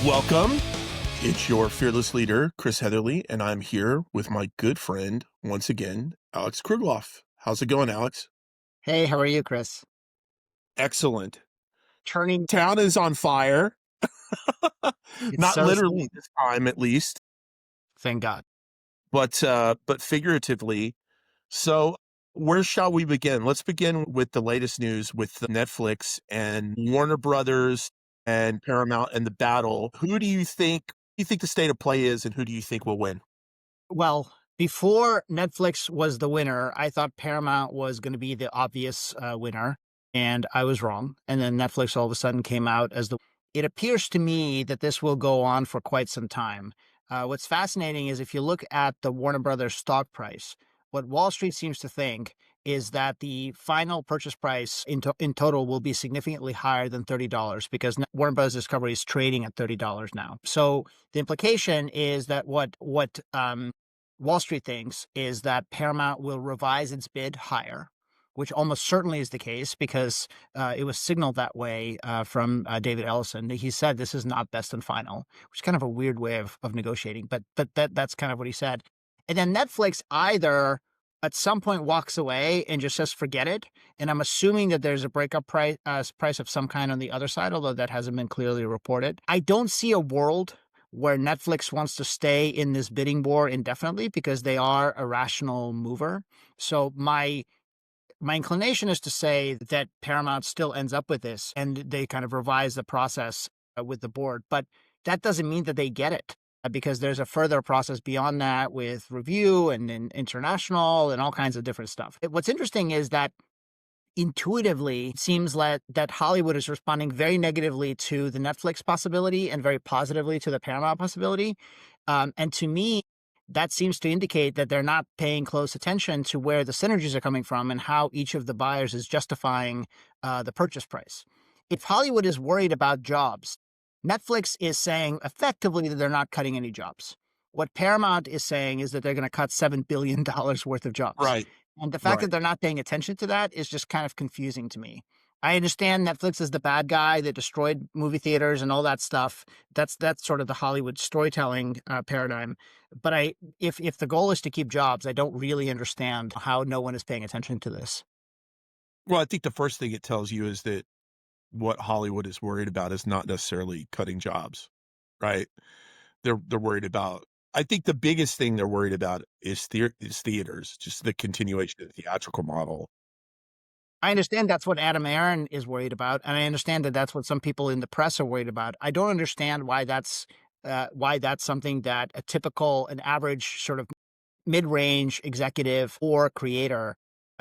Welcome. It's your fearless leader, Chris Heatherly, and I'm here with my good friend, once again, Alex Kruglov. How's it going, Alex? Hey, how are you, Chris? Excellent. Turning Town is on fire. It's Not so literally soon. this time, at least, Thank God. but figuratively. So, where shall we begin? Let's begin with the latest news with Netflix and Warner Brothers and Paramount and the battle. Who do you think the state of play is, and who do you think will win? Well, before Netflix was the winner, I thought Paramount was going to be the obvious winner, and I was wrong. And then Netflix all of a sudden came out as the. It appears to me that this will go on for quite some time. What's fascinating is if you look at the Warner Brothers stock price, what Wall Street seems to think is that the final purchase price in total will be significantly higher than $30 because Warner Brothers Discovery is trading at $30 now. So the implication is that what Wall Street thinks is that Paramount will revise its bid higher, which almost certainly is the case because it was signaled that way from David Ellison. He said this is not best and final, which is kind of a weird way of negotiating, but that's kind of what he said. And then Netflix either at some point walks away and just says forget it. And I'm assuming that there's a breakup price of some kind on the other side, although that hasn't been clearly reported. I don't see a world where Netflix wants to stay in this bidding war indefinitely because they are a rational mover. So my inclination is to say that Paramount still ends up with this and they kind of revise the process with the board. But that doesn't mean that they get it because there's a further process beyond that with review and international and all kinds of different stuff. What's interesting is that intuitively, it seems like that Hollywood is responding very negatively to the Netflix possibility and very positively to the Paramount possibility. And to me, that seems to indicate that they're not paying close attention to where the synergies are coming from and how each of the buyers is justifying the purchase price. If Hollywood is worried about jobs, Netflix is saying effectively that they're not cutting any jobs. What Paramount is saying is that they're going to cut $7 billion worth of jobs. Right, And the fact right. that they're not paying attention to that is just kind of confusing to me. I understand Netflix is the bad guy that destroyed movie theaters and all that stuff. That's sort of the Hollywood storytelling paradigm. But if the goal is to keep jobs, I don't really understand how no one is paying attention to this. Well, I think the first thing it tells you is that what Hollywood is worried about is not necessarily cutting jobs, right? They're worried about. I think the biggest thing they're worried about is theaters, just the continuation of the theatrical model. I understand that's what Adam Aaron is worried about, and I understand that that's what some people in the press are worried about. I don't understand why that's something that a typical, an average sort of mid-range executive or creator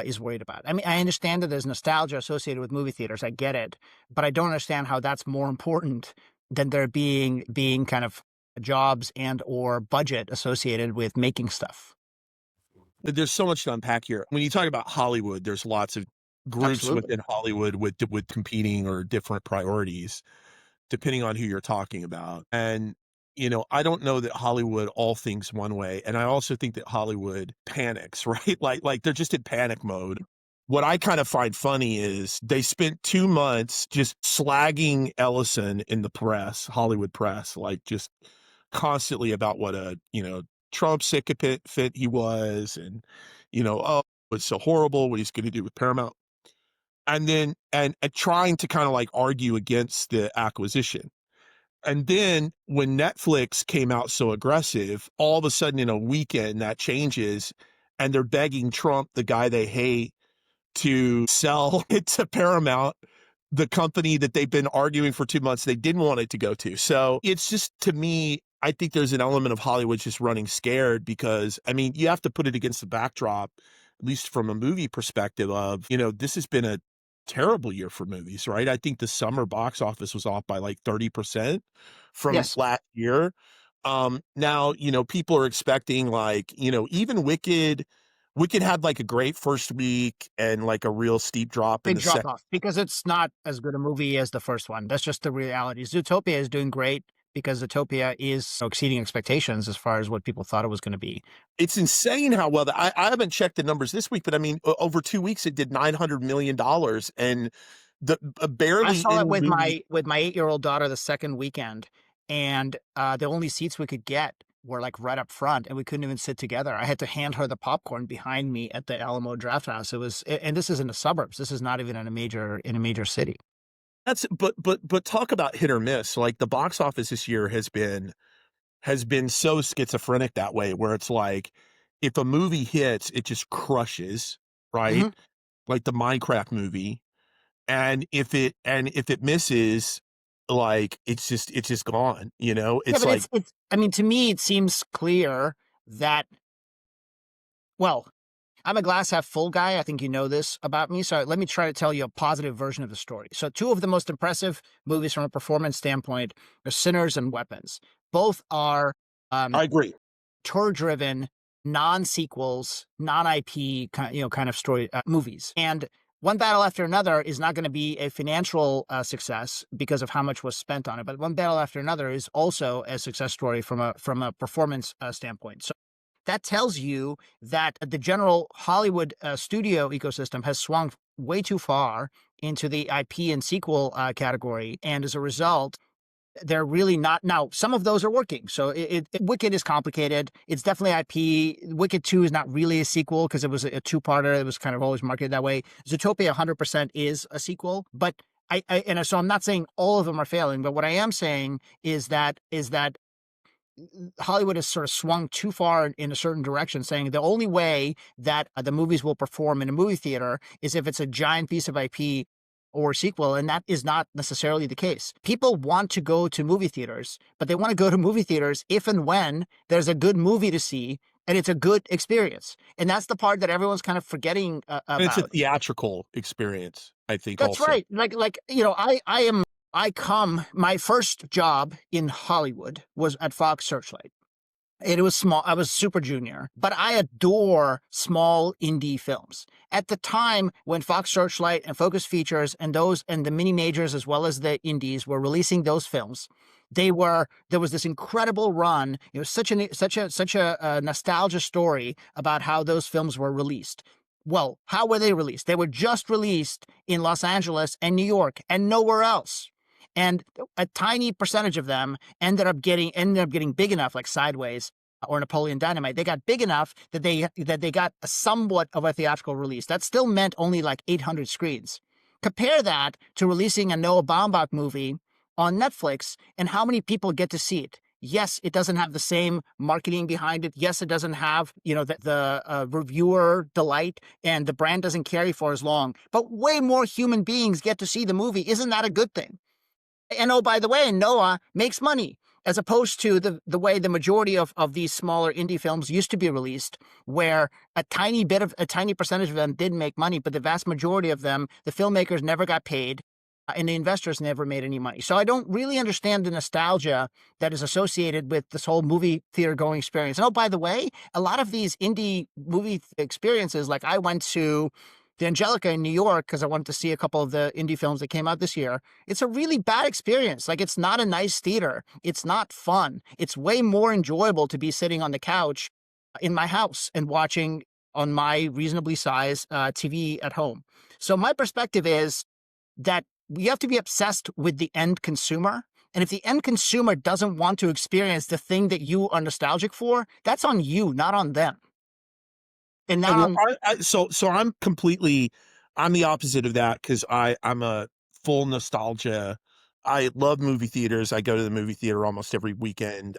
is worried about. I mean, I understand that there's nostalgia associated with movie theaters. I get it, but I don't understand how that's more important than there being kind of jobs and or budget associated with making stuff. There's so much to unpack here. When you talk about Hollywood, there's lots of groups Absolutely. within Hollywood with competing or different priorities, depending on who you're talking about. And, I don't know that Hollywood all thinks one way. And I also think that Hollywood panics, right? Like they're just in panic mode. What I kind of find funny is they spent 2 months just slagging Ellison in the press, Hollywood press, like just constantly about what a, Trump sycophant he was and, oh, it's so horrible what he's going to do with Paramount. And then, and trying to kind of like argue against the acquisition. And then when Netflix came out so aggressive, all of a sudden in a weekend that changes and they're begging Trump, the guy they hate, to sell it to Paramount, the company that they've been arguing for 2 months they didn't want it to go to. So it's just, to me, I think there's an element of Hollywood just running scared because, I mean, you have to put it against the backdrop, at least from a movie perspective of, this has been a terrible year for movies, right? I think the summer box office was off by like 30% from Yes. last year. Now, people are expecting like, even Wicked had like a great first week and like a real steep drop in Big the drop second. off because it's not as good a movie as the first one. That's just the reality. Zootopia is doing great because Zootopia is exceeding expectations as far as what people thought it was going to be. It's insane how well I haven't checked the numbers this week, but I mean, over 2 weeks, it did $900 million and the I barely saw it any movie. with my 8-year-old daughter the second weekend, and the only seats we could get were like right up front, and we couldn't even sit together. I had to hand her the popcorn behind me at the Alamo Draft House. And this is in the suburbs. This is not even in a major city. That's but talk about hit or miss. Like, the box office this year has been so schizophrenic that way, where it's like, if a movie hits, it just crushes, right? Mhm. Like the Minecraft movie. And if it misses, like, it's just gone, you know? Yeah, It's but like, it's I mean, to me, it seems clear that well, I'm a glass half full guy. I think you know this about me. So let me try to tell you a positive version of the story. So, two of the most impressive movies from a performance standpoint are Sinners and Weapons. Both are um, I agree. tour driven, non sequels, non IP kind of story movies. And One Battle After Another is not going to be a financial success because of how much was spent on it. But One Battle After Another is also a success story from a performance standpoint. So that tells you that the general Hollywood studio ecosystem has swung way too far into the IP and sequel category, and as a result, they're really not. Now, some of those are working. So Wicked is complicated. It's definitely IP. Wicked 2 is not really a sequel because it was a two-parter. It was kind of always marketed that way. Zootopia 100% is a sequel, but so I'm not saying all of them are failing, but what I am saying is that Hollywood has sort of swung too far in a certain direction, saying the only way that the movies will perform in a movie theater is if it's a giant piece of IP or sequel, and that is not necessarily the case. People want to go to movie theaters, but they want to go to movie theaters if and when there's a good movie to see and it's a good experience. And that's the part that everyone's kind of forgetting And it's a about. theatrical experience, I think, That's also. right. My first job in Hollywood was at Fox Searchlight. It was small. I was super junior, but I adore small indie films. At the time when Fox Searchlight and Focus Features and the mini majors as well as the indies were releasing those films, there was this incredible run. It was such a nostalgia story about how those films were released. Well, how were they released? They were just released in Los Angeles and New York and nowhere else. And a tiny percentage of them ended up getting big enough, like Sideways or Napoleon Dynamite. They got big enough that they got a somewhat of a theatrical release. That still meant only like 800 screens. Compare that to releasing a Noah Baumbach movie on Netflix and how many people get to see it. Yes, it doesn't have the same marketing behind it. Yes, it doesn't have, the reviewer delight, and the brand doesn't carry for as long. But way more human beings get to see the movie. Isn't that a good thing? And oh, by the way, Noah makes money as opposed to the way the majority of these smaller indie films used to be released, where a tiny percentage of them did make money, but the vast majority of them, the filmmakers never got paid. And the investors never made any money. So I don't really understand the nostalgia that is associated with this whole movie theater going experience. And oh, by the way, a lot of these indie movie experiences, like I went to the Angelica in New York because I wanted to see a couple of the indie films that came out this year. It's a really bad experience. Like, it's not a nice theater. It's not fun. It's way more enjoyable to be sitting on the couch in my house and watching on my reasonably sized TV at home. So my perspective is that we have to be obsessed with the end consumer. And if the end consumer doesn't want to experience the thing that you are nostalgic for, that's on you, not on them. And not Well, on so I'm the opposite of that, because I'm a full nostalgia. I love movie theaters. I go to the movie theater almost every weekend.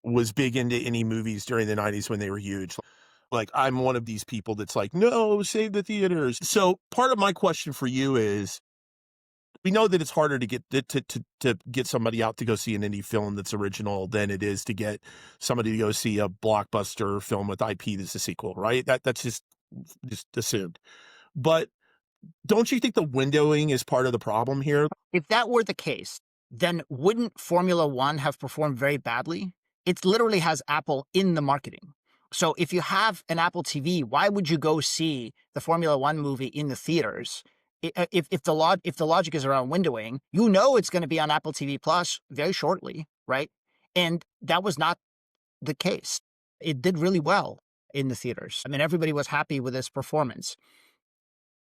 Was big into any movies during the 90s when they were huge. Like, I'm one of these people that's like, "No, save the theaters." So, part of my question for you is, we know that it's harder to get somebody out to go see an indie film that's original than it is to get somebody to go see a blockbuster film with IP that's a sequel, right? That's just assumed. But don't you think the windowing is part of the problem here? If that were the case, then wouldn't Formula One have performed very badly? It literally has Apple in the marketing. So if you have an Apple TV, why would you go see the Formula One movie in the theaters? If the logic is around windowing, you know it's going to be on Apple TV Plus very shortly, right? And that was not the case. It did really well in the theaters. I mean, everybody was happy with its performance.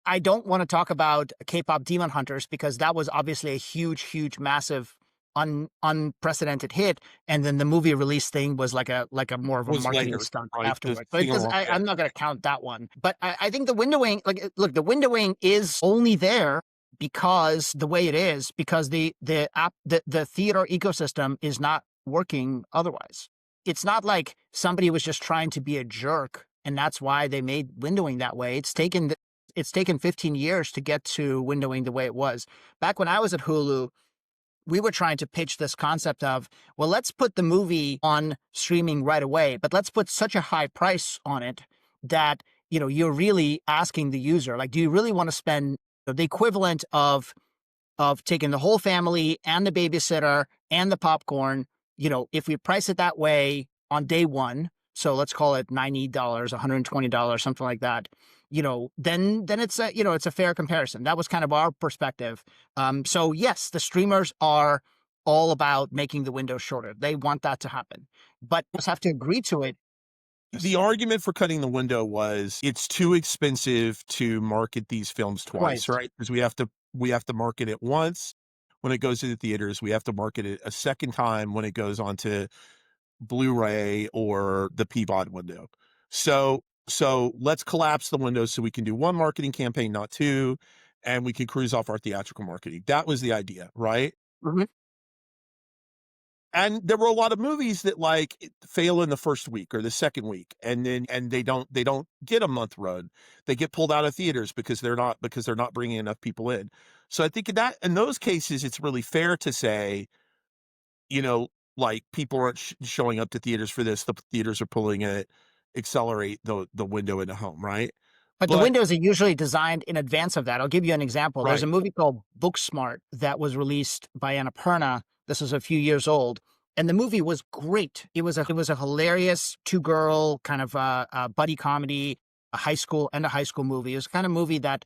I don't want to talk about K-pop Demon Hunters because that was obviously a huge, huge, massive unprecedented hit, and then the movie release thing was like a more of a Was marketing later, stunt right? The afterward. So it sing does. along, yeah. I'm not going to count that one. But I think the windowing, like, look, the windowing is only there because the way it is, because the theater ecosystem is not working otherwise. It's not like somebody was just trying to be a jerk and that's why they made windowing that way. It's taken 15 years to get to windowing the way it was. Back when I was at Hulu, we were trying to pitch this concept of, well, let's put the movie on streaming right away, but let's put such a high price on it that, you're really asking the user, like, do you really want to spend the equivalent of taking the whole family and the babysitter and the popcorn, if we price it that way on day one, so let's call it $90, $120, something like that, then it's a fair comparison. That was kind of our perspective. So yes, the streamers are all about making the window shorter. They want that to happen, but just have to agree to it. The Yes. argument for cutting the window was it's too expensive to market these films twice, Twice. right? Because we have to market it once when it goes to the theaters. We have to market it a second time when it goes onto Blu-ray or the PVOD window. So let's collapse the windows so we can do one marketing campaign, not two, and we can cruise off our theatrical marketing. That was the idea, right? Mhm. And there were a lot of movies that fail in the first week or the second week, and they don't get a month run. They get pulled out of theaters because they're not bringing enough people in. So I think in those cases, it's really fair to say, you know, people aren't showing up to theaters for this. The theaters are pulling it, accelerate the window into home, right? But the But windows are usually designed in advance of that. I'll give you an example. There's a right, movie called Booksmart that was released by Annapurna. This is a few years old, and the movie was great. It was a hilarious two-girl kind of buddy comedy, a high school movie. It was the kind of movie that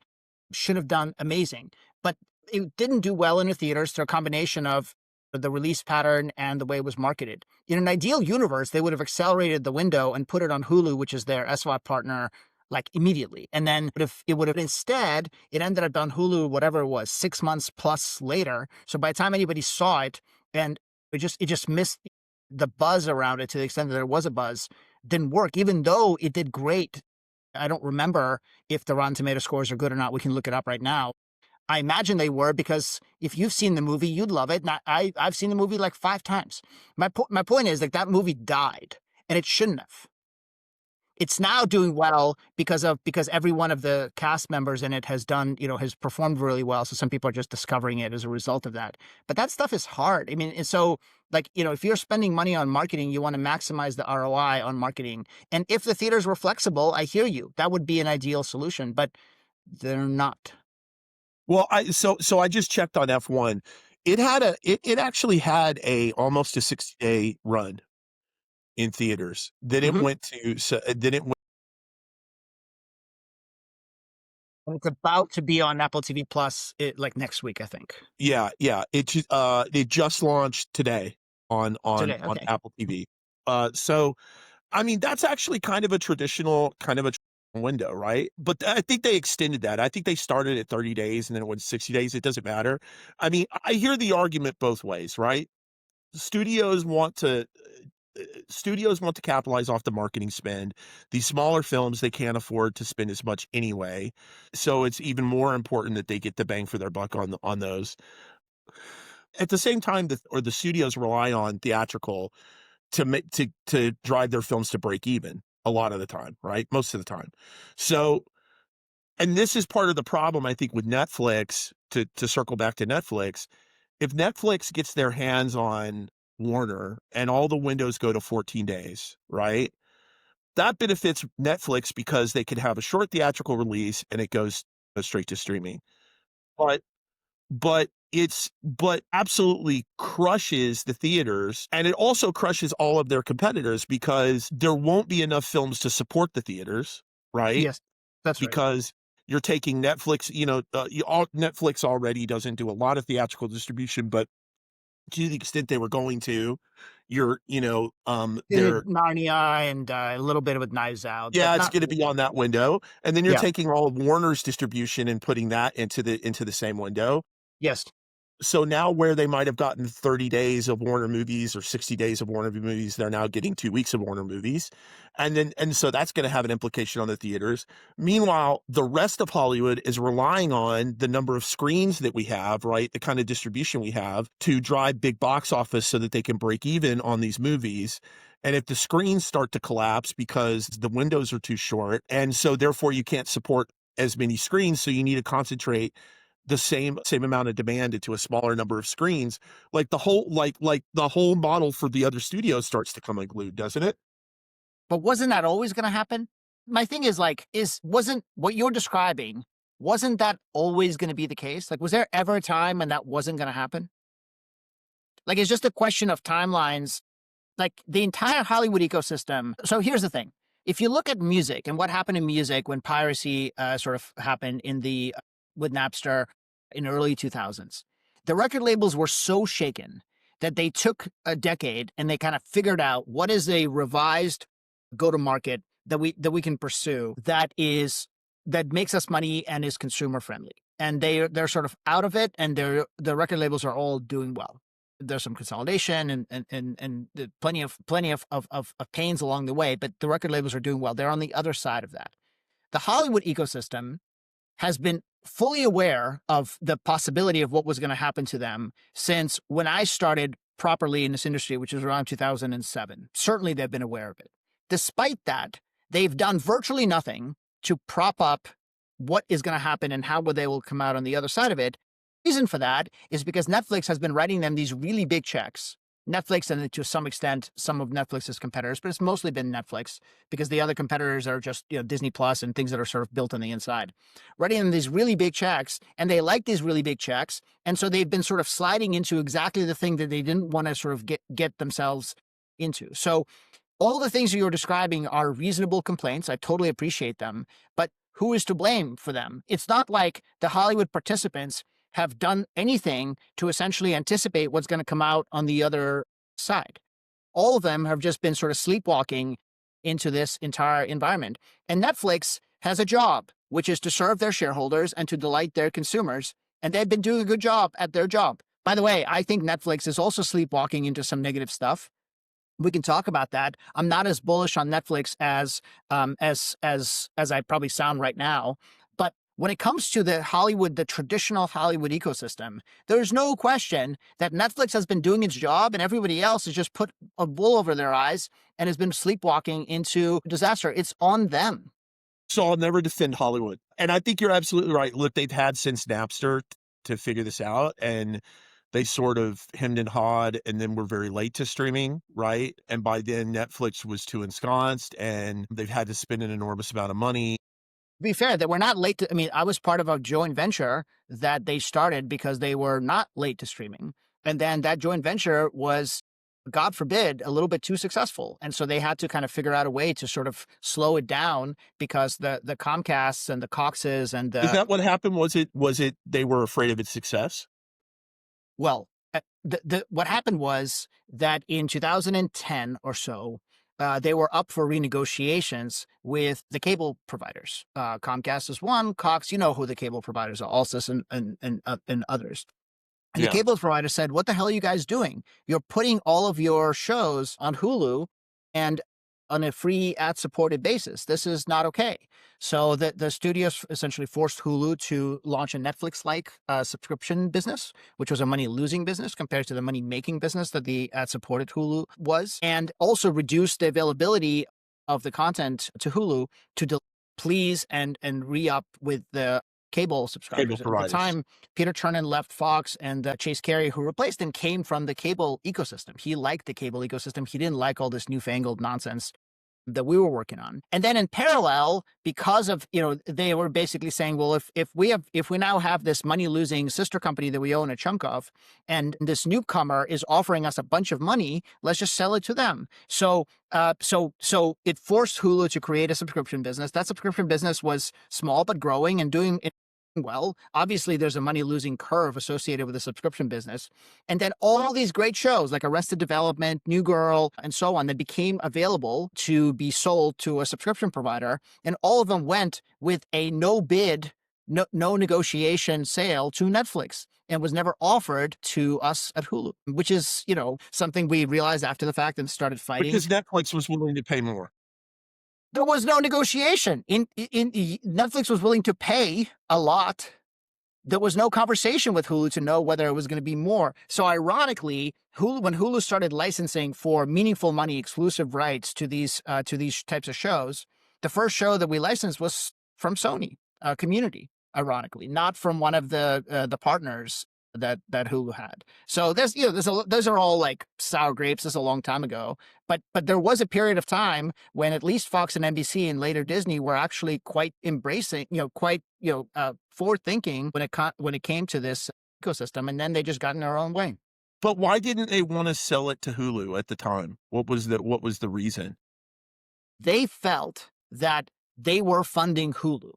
should have done amazing, but it didn't do well in the theaters through a combination of the release pattern and the way it was marketed. In an ideal universe, they would have accelerated the window and put it on Hulu, which is their SVOD partner, like immediately. And then if it would have instead, it ended up on Hulu, whatever it was, 6 months plus later. So by the time anybody saw it, and it just missed the buzz around it to the extent that there was a buzz, didn't work, even though it did great. I don't remember if the Rotten Tomato scores are good or not. We can look it up right now. I imagine they were because if you've seen the movie, you'd love it. And I've seen the movie like 5 times. My point is, like, that movie died, and it shouldn't have. It's now doing well because every one of the cast members in it has performed really well. So some people are just discovering it as a result of that. But that stuff is hard. I mean, and so, like, if you're spending money on marketing, you want to maximize the ROI on marketing. And if the theaters were flexible, I hear you. That would be an ideal solution, but they're not. well, I just checked on F1. It actually had a almost a 60-day run in theaters. Then it Mhm. went to so then it went And it's about to be on Apple TV Plus, like next week, I think. yeah, yeah. It just launched today on on Today. on Okay. Apple TV. So I mean, that's actually kind of a window, right? But I think they extended that. I think they started at 30 days and then it went 60 days. It doesn't matter. I mean, I hear the argument both ways, right? Studios want to studios want to capitalize off the marketing spend. These smaller films, they can't afford to spend as much anyway. So it's even more important that they get the bang for their buck on those. At the same time, the studios rely on theatrical to drive their films to break even a lot of the time, right? Most of the time. So, and this is part of the problem I think with Netflix, to circle back to Netflix. If Netflix gets their hands on Warner and all the windows go to 14 days, right? That benefits Netflix because they could have a short theatrical release and it goes straight to streaming. But but absolutely crushes the theaters, and it also crushes all of their competitors because there won't be enough films to support the theaters, right? Yes, that's right. Because you're taking Netflix, Netflix already doesn't do a lot of theatrical distribution, but to the extent they were going to, you're, They they're did Narnia and a little bit with Knives Out, but yeah, it's not. gonna be on that window, and then you're Yeah. taking all of Warner's distribution and putting that into the same window. Yes. So now where they might have gotten 30 days of Warner movies or 60 days of Warner movies, they're now getting 2 weeks of Warner movies. And so that's gonna have an implication on the theaters. Meanwhile, the rest of Hollywood is relying on the number of screens that we have, right? The kind of distribution we have to drive big box office so that they can break even on these movies. And if the screens start to collapse because the windows are too short, and so therefore you can't support as many screens, so you need to concentrate the same amount of demand into a smaller number of screens, like the whole model for the other studios starts to come unglued, doesn't it? But wasn't that always gonna happen? My thing is like, wasn't what you're describing, wasn't that always gonna be the case? Like, was there ever a time when that wasn't gonna happen? Like, it's just a question of timelines. Like, the entire Hollywood ecosystem. So here's the thing. If you look at music and what happened in music when piracy sort of happened in the with Napster in early 2000s, the record labels were so shaken that they took a decade and they kind of figured out what is a revised go to market that we can pursue that makes us money and is consumer friendly. And they're sort of out of it, and the record labels are all doing well. There's some consolidation and plenty of pains along the way, but the record labels are doing well. They're on the other side of that. The Hollywood ecosystem has been fully aware of the possibility of what was going to happen to them since when I started properly in this industry, which was around 2007. Certainly they've been aware of it. Despite that, they've done virtually nothing to prop up what is going to happen and how they will come out on the other side of it. Reason for that is because Netflix has been writing them these really big checks. Netflix and to some extent some of Netflix's competitors, but it's mostly been Netflix because the other competitors are just Disney Plus and things that are sort of built on the inside. Writing them these really big checks, and they like these really big checks, and so they've been sort of sliding into exactly the thing that they didn't want to sort of get themselves into. So all the things you're describing are reasonable complaints. I totally appreciate them, but who is to blame for them? It's not like the Hollywood participants have done anything to essentially anticipate what's going to come out on the other side. All of them have just been sort of sleepwalking into this entire environment. And Netflix has a job, which is to serve their shareholders and to delight their consumers. And they've been doing a good job at their job. By the way, I think Netflix is also sleepwalking into some negative stuff. We can talk about that. I'm not as bullish on Netflix as I probably sound right now, but when it comes to the traditional Hollywood ecosystem, there's no question that Netflix has been doing its job and everybody else has just put a wool over their eyes and has been sleepwalking into disaster. It's on them. So I'll never defend Hollywood. And I think you're absolutely right. Look, they've had since Napster to figure this out, and they sort of hemmed and hawed and then were very late to streaming, right? And by then Netflix was too ensconced and they've had to spend an enormous amount of money. Be fair, that we're not late to, I mean, I was part of a joint venture that they started because they were not late to streaming. And then that joint venture was, God forbid, a little bit too successful. And so they had to kind of figure out a way to sort of slow it down because the Comcasts and the Coxes and Is the, that what happened? Was it they were afraid of its success? well, what happened was that in 2010 or so, they were up for renegotiations with the cable providers. Comcast is one, Cox, you know who the cable providers are, Alsys and others. And the Yeah. cable provider said, "What the hell are you guys doing? You're putting all of your shows on Hulu and on a free ad-supported basis. This is not okay." So the studios essentially forced Hulu to launch a Netflix-like subscription business, which was a money-losing business compared to the money-making business that the ad-supported Hulu was, and also reduced the availability of the content to Hulu to please and re-up with the cable Cable subscribers. At the providers. time, Peter Chernin left Fox, and Chase Carey, who replaced him, came from the cable ecosystem. He liked the cable ecosystem. He didn't like all this newfangled nonsense that we were working on. And then in parallel, because of, they were basically saying, well, if we now have this money losing sister company that we own a chunk of, and this newcomer is offering us a bunch of money, let's just sell it to them. So it forced Hulu to create a subscription business. That subscription business was small but growing and doing it well. Obviously, there's a money losing curve associated with the subscription business. And then all these great shows like Arrested Development, New Girl, and so on that became available to be sold to a subscription provider. And all of them went with a no bid no negotiation sale to Netflix and was never offered to us at Hulu, which is, something we realized after the fact and started fighting. Because Netflix was willing to pay more. There was no negotiation. Netflix was willing to pay a lot. There was no conversation with Hulu to know whether it was going to be more. So ironically, when Hulu started licensing for meaningful money exclusive rights to these types of shows, the first show that we licensed was from Sony Community. Ironically, not from one of the partners that Hulu had. So those are all like sour grapes. This is a long time ago, but there was a period of time when at least Fox and NBC and later Disney were actually quite embracing, quite forward thinking when it came to this ecosystem, and then they just got in their own way. But why didn't they want to sell it to Hulu at the time? What was the reason? They felt that they were funding Hulu,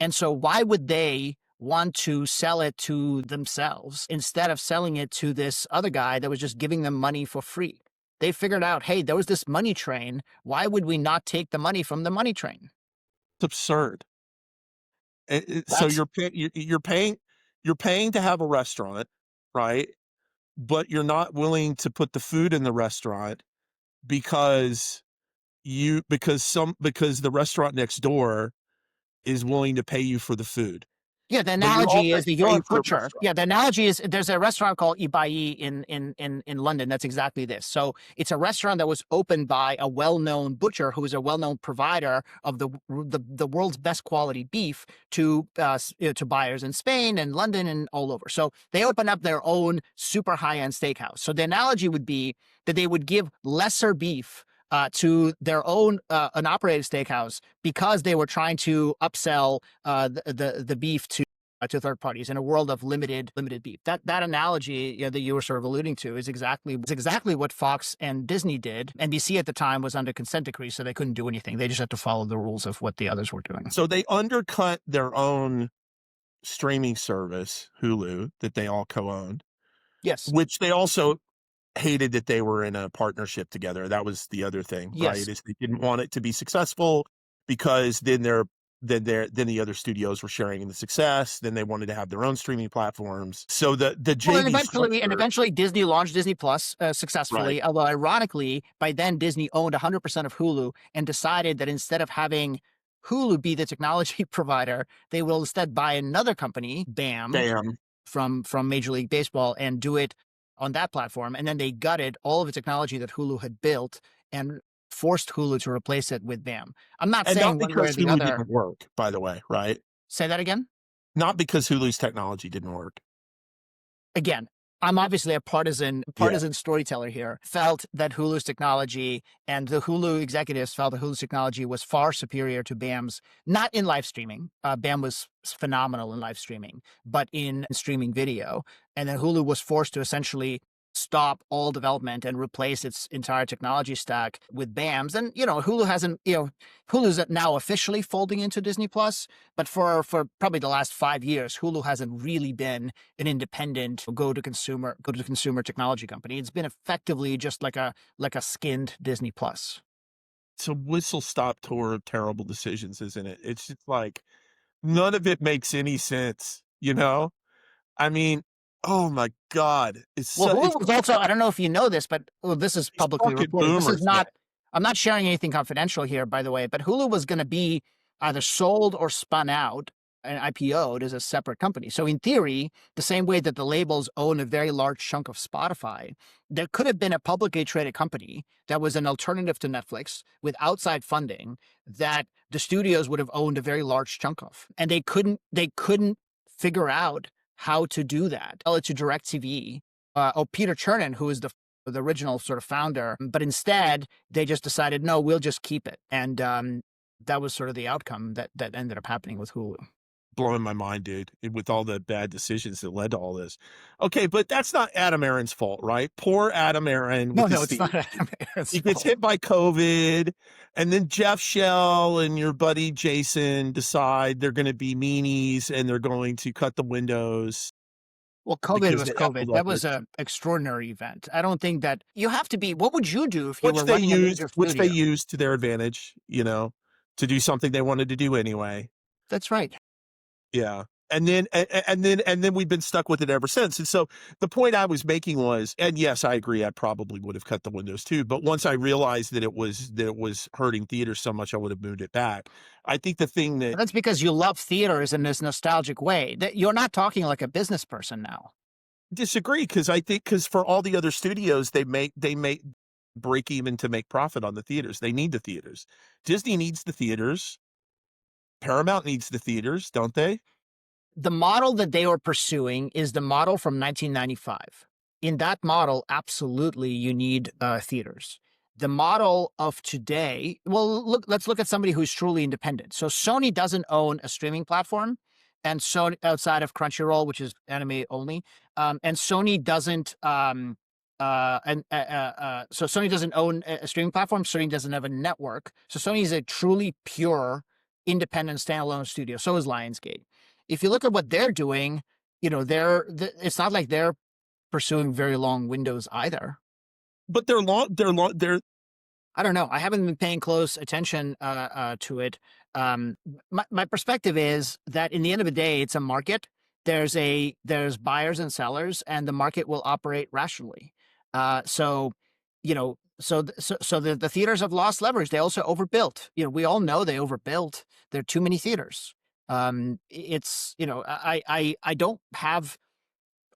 and so why would they want to sell it to themselves instead of selling it to this other guy that was just giving them money for free? They figured out, hey, there was this money train. Why would we not take the money from the money train? It's absurd. So That's you're paying to have a restaurant, right? But you're not willing to put the food in the restaurant because because the restaurant next door is willing to pay you for the food. Yeah, the But you're also analogy is the paying York for the Butcher. restaurant. Yeah, the analogy is there's a restaurant called Ibai in London. That's exactly this. So it's a restaurant that was opened by a well-known butcher who is a well-known provider of the world's best quality beef to buyers in Spain and London and all over. So they open up their own super high-end steakhouse. So the analogy would be that they would give lesser beef to their own unoperated steakhouse because they were trying to upsell the beef to third parties in a world of limited beef. That analogy that you were sort of alluding to is exactly what Fox and Disney did. NBC at the time was under consent decree, so they couldn't do anything. They just had to follow the rules of what the others were doing. So they undercut their own streaming service, Hulu, that they all co-owned, Yes. which they also hated that they were in a partnership together. That was the other thing, right? Yes. Is they didn't want it to be successful because then the other studios were sharing in the success. Then they wanted to have their own streaming platforms. So the Well, and JV structure, eventually Disney launched Disney Plus successfully. right? Although ironically, by then Disney owned 100% of Hulu and decided that instead of having Hulu be the technology provider, they will instead buy another company, BAM, Bam. from Major League Baseball, and do it on that platform. And then they gutted all of the technology that Hulu had built and forced Hulu to replace it with BAM. I'm not And not saying one way or because the Hulu other. didn't work, by the way, right? Say that again. Not because Hulu's technology didn't work. Again, I'm obviously a partisan Yeah. storyteller here. Felt that Hulu's technology and the Hulu executives felt that Hulu's technology was far superior to BAM's, not in live streaming. BAM was phenomenal in live streaming, but in streaming video. And then Hulu was forced to essentially stop all development and replace its entire technology stack with BAM's. And, Hulu's now officially folding into Disney Plus, but for probably the last 5 years, Hulu hasn't really been an independent go to consumer technology company. It's been effectively just like a skinned Disney Plus. It's a whistle stop tour of terrible decisions, isn't it? It's just like none of it makes any sense, you know? I mean, oh my God. Well, It's Hulu was also, I don't know if you know this, but this is these publicly fucking reported. This is boomers, man. not, I'm not sharing anything confidential here, by the way, but Hulu was going to be either sold or spun out and IPO'd as a separate company. So in theory, the same way that the labels own a very large chunk of Spotify, there could have been a publicly traded company that was an alternative to Netflix with outside funding that the studios would have owned a very large chunk of. And they couldn't figure out how to do that. Tell it to DirecTV, or Peter Chernin, who is the original sort of founder, but instead they just decided, no, we'll just keep it. And that was sort of the outcome that ended up happening with Hulu. Blowing my mind, dude, with all the bad decisions that led to all this. Okay, but that's not Adam Aaron's fault, right? Poor Adam Aaron No, with his it's team. not Adam Aaron's He gets fault. hit by COVID, and then Jeff Shell and your buddy Jason decide they're going to be meanies and they're going to cut the windows Well, COVID because was they have the COVID. That was leverage. an extraordinary event. I don't think that you have to be. What would you do if you Which were they running a used major which they studio? used to their advantage, to do something they wanted to do anyway. That's right. Yeah. and then we've been stuck with it ever since. And so the point I was making was, and yes, I agree, I probably would have cut the windows too. But once I realized that it was hurting theaters so much, I would have moved it back. I think the thing that That's because you love theaters in this nostalgic way. That you're not talking like a business person now. disagree because I think because for all the other studios, they make break even to make profit on the theaters. They need the theaters. Disney needs the theaters. Paramount needs the theaters, don't they? The model that they were pursuing is the model from 1995. In that model, absolutely, you need theaters. The model of today, well, let's look at somebody who's truly independent. So Sony doesn't own a streaming platform, and Sony outside of Crunchyroll, which is anime only, and Sony doesn't. So Sony doesn't own a streaming platform. Sony doesn't have a network. So Sony is a truly pure, independent, standalone studio. So is Lionsgate. If you look at what they're doing, it's not like they're pursuing very long windows either. But they're I don't know. I haven't been paying close attention to it. My perspective is that in the end of the day, it's a market. There's buyers and sellers, and the market will operate rationally. So, the theaters have lost leverage. They also overbuilt. We all know they overbuilt. There are too many theaters. I don't have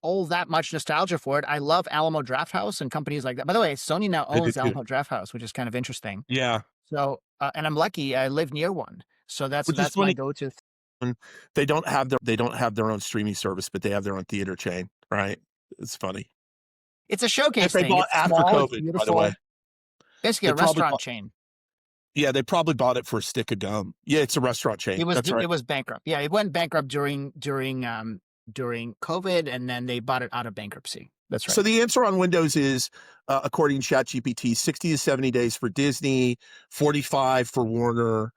all that much nostalgia for it. I love Alamo Drafthouse and companies like that. By the way, Sony now I do owns too. Alamo Drafthouse, which is kind of interesting. Yeah, So, and I'm lucky I live near one. So that's which is that's my funny. go-to. They don't have their own streaming service, but they have their own theater chain, right? It's funny It's a that showcase they thing. bought It's after small, it's COVID. By the way, beautiful. Basically they a probably restaurant bought. chain. Yeah, they probably bought it for a stick of gum. Yeah, it's a restaurant chain. That's right. It was bankrupt. Yeah, it went bankrupt during COVID, and then they bought it out of bankruptcy. That's So right. the answer on Windows is, according to ChatGPT, 60 to 70 days for Disney, 45 for Warner,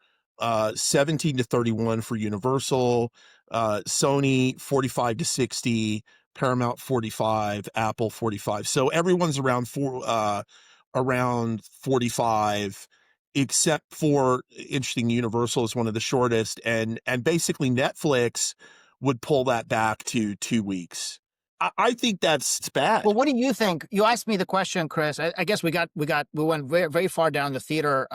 17 to 31 for Universal, Sony 45 to 60, Paramount 45, Apple 45. So everyone's around 45, except for interesting. Universal is one of the shortest, and basically Netflix would pull that back to 2 weeks. I think that's bad. Well, what do you think? You asked me the question, Chris. I guess we went very very far down the theater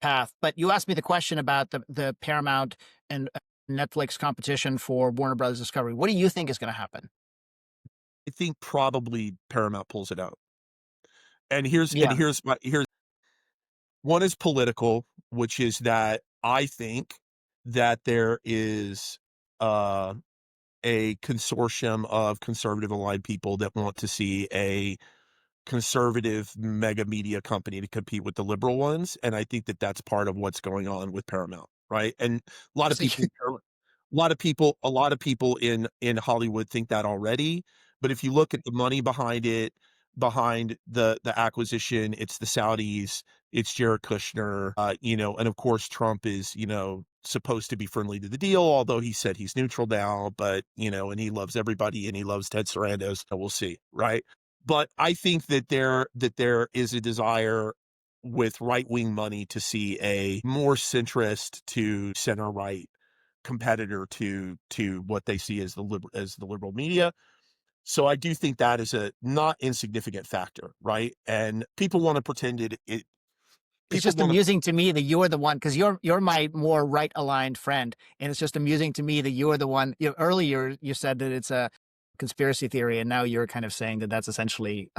path, but you asked me the question about the Paramount and Netflix competition for Warner Brothers Discovery. What do you think is going to happen? I think probably Paramount pulls it out. And here's and Yeah. here's my here's one is political, which is that I think that there is uh, a consortium of conservative aligned people that want to see a conservative mega media company to compete with the liberal ones, and I think that that's part of what's going on with Paramount, right? And a lot of So people a lot of people in Hollywood think that already, but if you look at the money behind it, behind the acquisition, it's the Saudis, it's Jared Kushner, and of course Trump is, supposed to be friendly to the deal, although he said he's neutral now, but and he loves everybody and he loves Ted Sarandos, so we'll see, right? But I think that there is a desire with right-wing money to see a more centrist to center-right competitor to what they see as the liberal media. So I do think that is a not insignificant factor, right? And people want to pretend it it's people just want to amusing to me that you're the one because you're my more right aligned friend, and it's just amusing to me that you're the one. Earlier you said that it's a conspiracy theory, and now you're kind of saying that that's essentially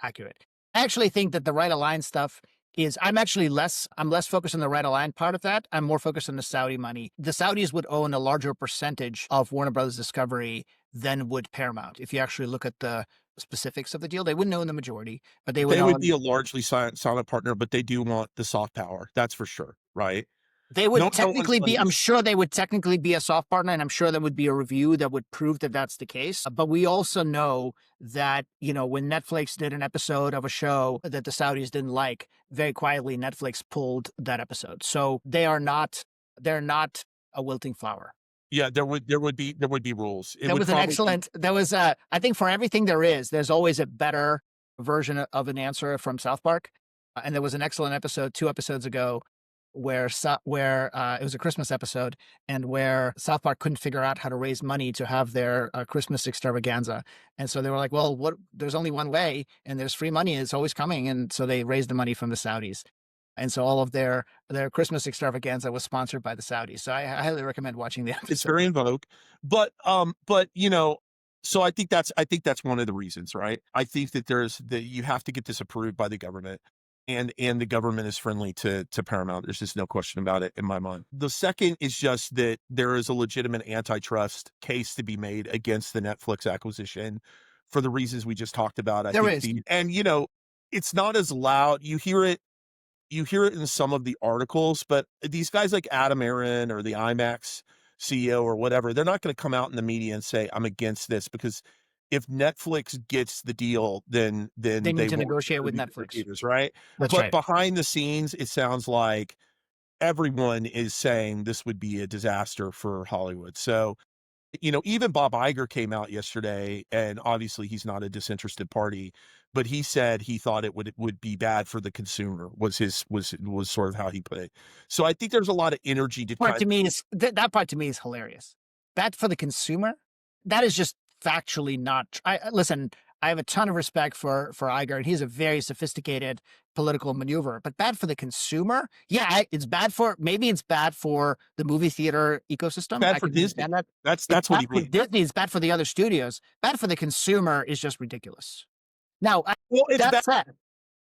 accurate. I actually think that the right aligned stuff is. I'm less focused on the right aligned part of that. I'm more focused on the Saudi money. The Saudis would own a larger percentage of Warner Brothers Discovery than would Paramount. If you actually look at the specifics of the deal, they wouldn't own the majority, but they would they would be own. a largely silent partner, but they do want the soft power. That's for sure, right? They would No one's technically going be, to be I'm sure they would technically be a soft partner, and I'm sure there would be a review that would prove that that's the case. But we also know that, when Netflix did an episode of a show that the Saudis didn't like, very quietly, Netflix pulled that episode. So they're not a wilting flower. Yeah, there would be rules. It There would was an probably be excellent, I think for everything there's always a better version of an answer from South Park. And there was an excellent episode 2 episodes ago where it was a Christmas episode, and where South Park couldn't figure out how to raise money to have their Christmas extravaganza, and so they were like, "Well, what? There's only one way, and there's free money. It's always coming." And so they raised the money from the Saudis, and so all of their Christmas extravaganza was sponsored by the Saudis. So I highly recommend watching the It's episode. very in vogue. But so I think that's one of the reasons, right? I think that you have to get this approved by the government. And the government is friendly to Paramount. There's just no question about it in my mind. The second is just that there is a legitimate antitrust case to be made against the Netflix acquisition for the reasons we just talked about. I There think is. it's not as loud. You hear it in some of the articles, but these guys like Adam Aaron or the IMAX CEO or whatever, they're not going to come out in the media and say, I'm against this, because if Netflix gets the deal, then They need they to won't negotiate with distribute it to Netflix. theaters, right? That's But right. behind the scenes, it sounds like everyone is saying this would be a disaster for Hollywood. So, even Bob Iger came out yesterday, and obviously he's not a disinterested party, but he said he thought it would be bad for the consumer, was sort of how he put it. So I think there's a lot of energy to Part kind to me is that part to me is hilarious. Bad for the consumer? That is just factually not listen, I have a ton of respect for Iger, and he's a very sophisticated political maneuver, but bad for the consumer? Yeah, it's bad for maybe it's bad for the movie theater ecosystem. bad I for can Disney. understand that. That's It's that's what bad he for means. Disney, it's bad for the other studios. Bad for the consumer is just ridiculous. Now, Well, it's that bad. said,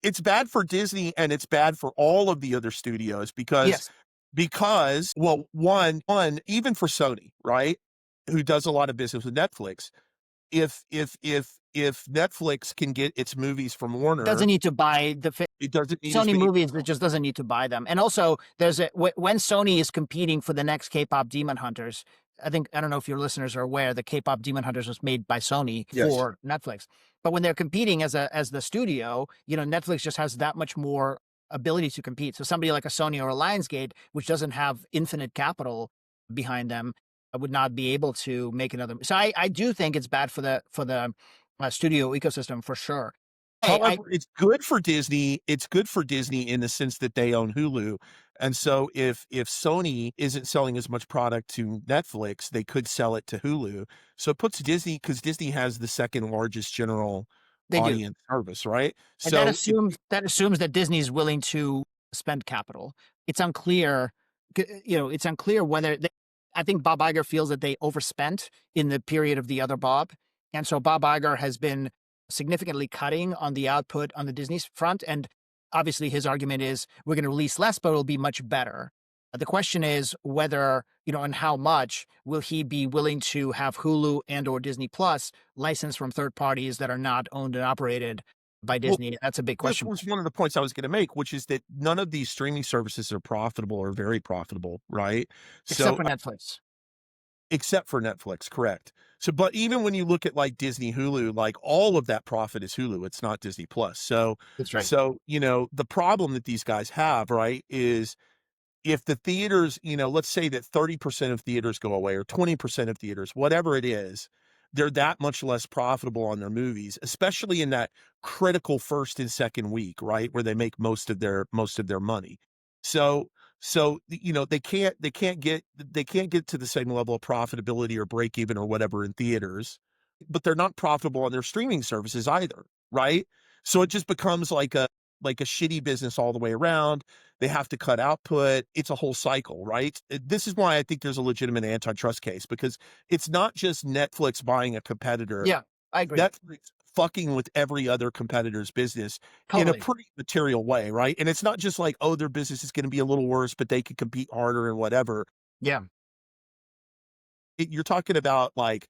It's bad for Disney, and it's bad for all of the other studios yes, because well, one even for Sony, right, who does a lot of business with Netflix. If Netflix can get its movies from doesn't Warner, need to buy it doesn't need as Sony many. movies, it just doesn't need to buy them. And also, when Sony is competing for the next K-pop Demon Hunters, I don't know if your listeners are aware, the K-pop Demon Hunters was made by Sony Yes. for Netflix. But when they're competing as the studio, Netflix just has that much more ability to compete. So somebody like a Sony or a Lionsgate, which doesn't have infinite capital behind them, would not be able to make another. So I do think it's bad for the studio ecosystem for sure. Hey, I However, it's good for Disney. It's good for Disney in the sense that they own Hulu. And so if Sony isn't selling as much product to Netflix, they could sell it to Hulu. So it puts Disney, because Disney has the second largest general They do. audience service, right? And that So if assumes that Disney is willing to spend capital. It's unclear, it's unclear whether I think Bob Iger feels that they overspent in the period of the other Bob, and so Bob Iger has been significantly cutting on the output on the Disney front, and obviously his argument is we're going to release less, but it'll be much better. The question is whether, and how much will he be willing to have Hulu and or Disney Plus licensed from third parties that are not owned and operated by well, Disney? That's a big this question was mark, one of the points I was going to make, which is that none of these streaming services are profitable or very profitable, right? except So for Netflix. except for Netflix, correct. So, but even when you look at like Disney, Hulu, like all of that profit is Hulu. It's not Disney Plus. So, That's right. the problem that these guys have, right, is if the theaters, let's say that 30% of theaters go away or 20% of theaters, whatever it is, they're that much less profitable on their movies, especially in that critical first and second week, right? Where they make most of their money. So they can't get to the same level of profitability or break even or whatever in theaters, but they're not profitable on their streaming services either, right? So it just becomes like a shitty business all the way around. They have to cut output. It's a whole cycle, right? This is why I think there's a legitimate antitrust case, because it's not just Netflix buying a competitor. Yeah, I agree. Netflix fucking with every other competitor's business in a Totally. pretty material way, right? And it's not just like, oh, their business is going to be a little worse, but they could compete harder and whatever. Yeah. You're talking about like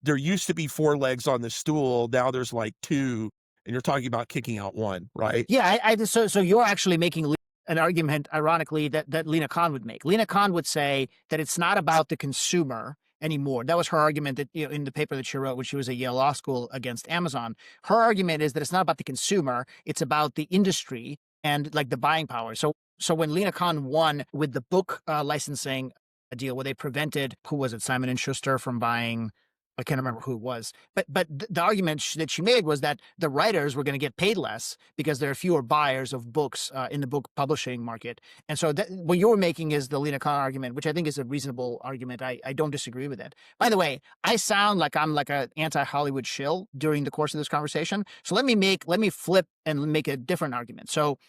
there used to be four legs on the stool, now there's like two, and you're talking about kicking out one, right? Yeah, so you're actually making an argument, ironically, that Lena Khan would make. Lena Khan would say that it's not about the consumer anymore. That was her argument that in the paper that she wrote when she was at Yale Law School against Amazon. Her argument is that it's not about the consumer; it's about the industry and like the buying power. So when Lena Khan won with the book licensing deal, where they prevented who was it, Simon and Schuster, from buying I can't remember who it was, but the argument that she made was that the writers were going to get paid less because there are fewer buyers of books in the book publishing market. And so what you're making is the Lena Khan argument, which I think is a reasonable argument. I don't disagree with it. By the way, I sound like I'm like an anti-Hollywood shill during the course of this conversation. So let me flip and make a different argument. So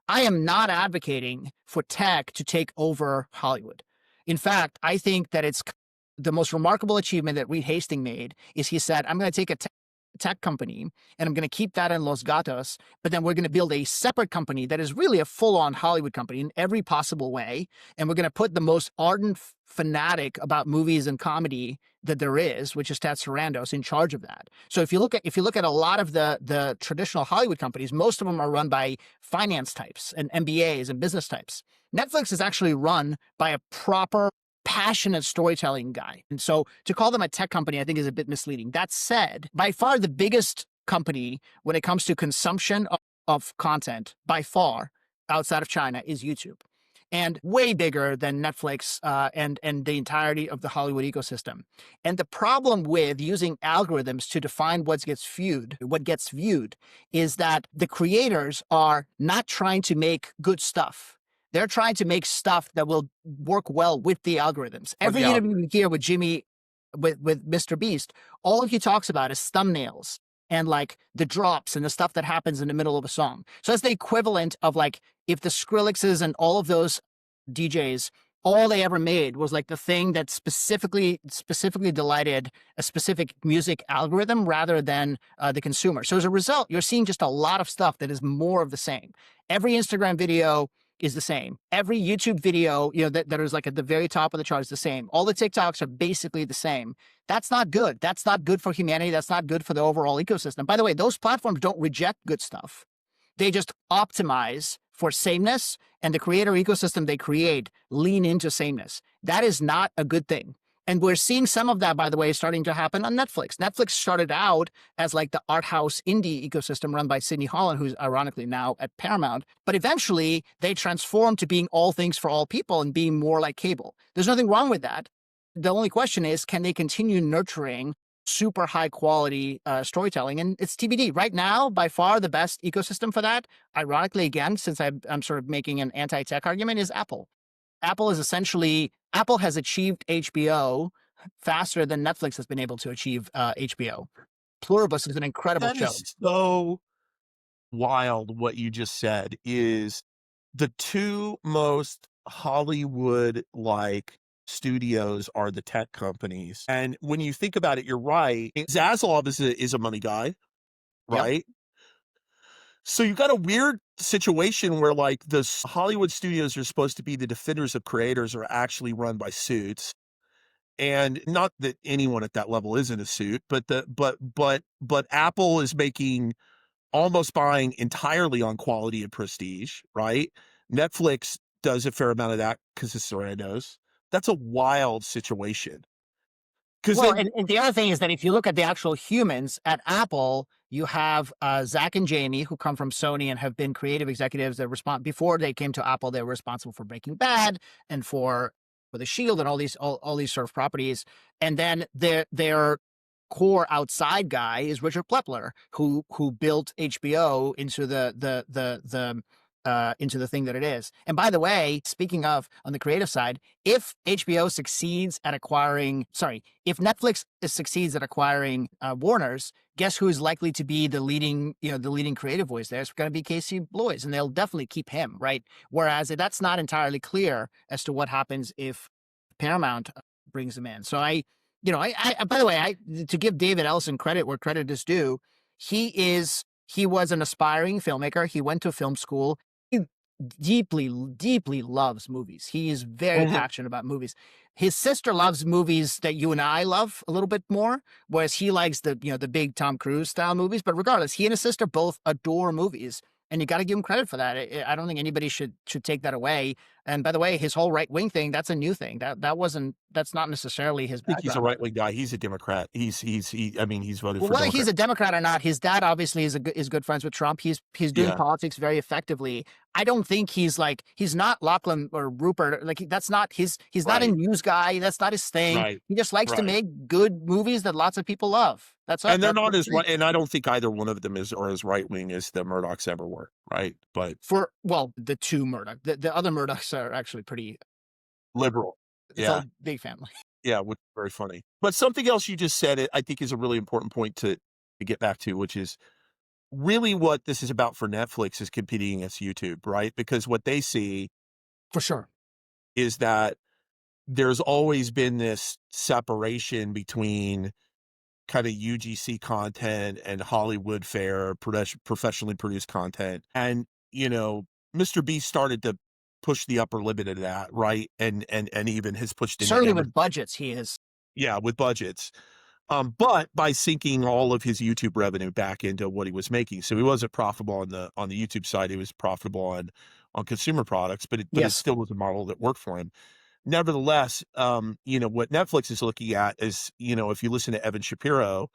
I am not advocating for tech to take over Hollywood. In fact, I think that it's the most remarkable achievement that Reed Hastings made is he said, I'm going to take a tech company and I'm going to keep that in Los Gatos, but then we're going to build a separate company that is really a full-on Hollywood company in every possible way. And we're going to put the most ardent fanatic about movies and comedy that there is, which is Ted Sarandos, in charge of that. So if you look at a lot of the traditional Hollywood companies, most of them are run by finance types and MBAs and business types. Netflix is actually run by a proper passionate storytelling guy. And so to call them a tech company, I think is a bit misleading. That said, by far the biggest company when it comes to consumption of content, by far, outside of China, is YouTube. And way bigger than Netflix and the entirety of the Hollywood ecosystem. And the problem with using algorithms to define what gets viewed is that the creators are not trying to make good stuff. They're trying to make stuff that will work well with the algorithms. Every Yeah. interview you hear with Mr. Beast, all he talks about is thumbnails and like the drops and the stuff that happens in the middle of a song. So that's the equivalent of like if the Skrillexes and all of those DJs, all they ever made was like the thing that specifically delighted a specific music algorithm rather than the consumer. So as a result, you're seeing just a lot of stuff that is more of the same. Every Instagram video is the same. Every YouTube video, that is like at the very top of the chart is the same. All the TikToks are basically the same. That's not good. That's not good for humanity. That's not good for the overall ecosystem. By the way, those platforms don't reject good stuff. They just optimize for sameness, and the creator ecosystem they create lean into sameness. That is not a good thing. And we're seeing some of that, by the way, starting to happen on Netflix. Netflix started out as like the art house indie ecosystem run by Sydney Holland, who's ironically now at Paramount. But eventually they transformed to being all things for all people and being more like cable. There's nothing wrong with that. The only question is, can they continue nurturing super high quality storytelling? And it's TBD. Right now, by far the best ecosystem for that, ironically, again, since I'm sort of making an anti-tech argument, is Apple. Apple has achieved HBO faster than Netflix has been able to achieve HBO. Pluribus is an incredible That show. is so wild what you just said is the two most Hollywood-like studios are the tech companies. And when you think about it, you're right. Zaslav is a money guy, Yep. right? So you got a weird situation where like the Hollywood studios are supposed to be the defenders of creators are actually run by suits. And not that anyone at that level isn't a suit, but Apple is making almost buying entirely on quality and prestige, right? Netflix does a fair amount of that because of Sopranos. That's a wild situation. Because Well, then, and the other thing is that if you look at the actual humans at Apple, you have Zach and Jamie, who come from Sony and have been creative executives that respond before they came to Apple. They were responsible for Breaking Bad and for The Shield and all these sort of properties. And then their core outside guy is Richard Plepler, who built HBO into the thing that it is. And by the way, speaking of on the creative side, if Netflix succeeds at acquiring Warner's, guess who's likely to be the leading creative voice there? It's going to be Casey Bloys, and they'll definitely keep him, right? Whereas that's not entirely clear as to what happens if Paramount brings him in. So by the way, to give David Ellison credit where credit is due, he was an aspiring filmmaker. He went to film school. He deeply, deeply loves movies. He is very passionate about movies. His sister loves movies that you and I love a little bit more, whereas he likes the big Tom Cruise style movies. But regardless, he and his sister both adore movies, and you got to give him credit for that. I don't think anybody should take that away. And by the way, his whole right wing thing, that's a new thing. That's not necessarily his I think he's a background. right wing guy. He's a Democrat. I mean, he's voted Well, for whether he's Democrat. a Democrat or not, his dad obviously is good friends with Trump. He's doing Yeah, politics very effectively. I don't think he's not Lachlan or Rupert. Like that's not his. He's not a right, news guy. That's not his thing. right, He just likes to right. make good movies that lots of people love. That's all. And they're That's not his as thing. right, and I don't think either one of them is or as right wing as the Murdochs ever were, right? But For well, the two Murdoch, the other Murdochs are actually pretty. liberal. It's a Yeah, big family. yeah, which is very funny. But something else you just said, I think is a really important point to get back to, which is really what this is about for Netflix is competing against YouTube, right? Because what they see For sure. is that there's always been this separation between kind of UGC content and Hollywood fare, professionally produced content. And, Mr. Beast started to push the upper limit of that, right? And even has pushed into Certainly with budgets, he is. yeah, with budgets. But by sinking all of his YouTube revenue back into what he was making. So he wasn't profitable on the YouTube side, he was profitable on consumer products, but it Yes. still was a model that worked for him. Nevertheless, what Netflix is looking at is, if you listen to Evan Shapiro,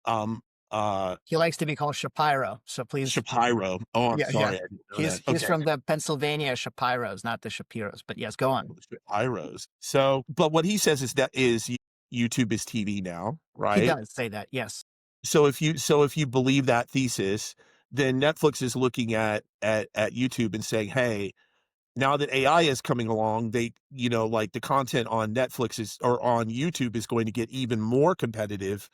um, uh, He likes to be called Shapiro. So please. Shapiro. Oh, I'm Yeah, yeah. sorry, I didn't know He's that. he's Okay, from the Pennsylvania Shapiros, not the Shapiros. But yes, go on. Shapiros. So, but what he says is YouTube is TV now, He right? does say that. Yes. So if you believe that thesis, then Netflix is looking at YouTube and saying, hey, now that AI is coming along, like the content on Netflix is or on YouTube is going to get even more competitive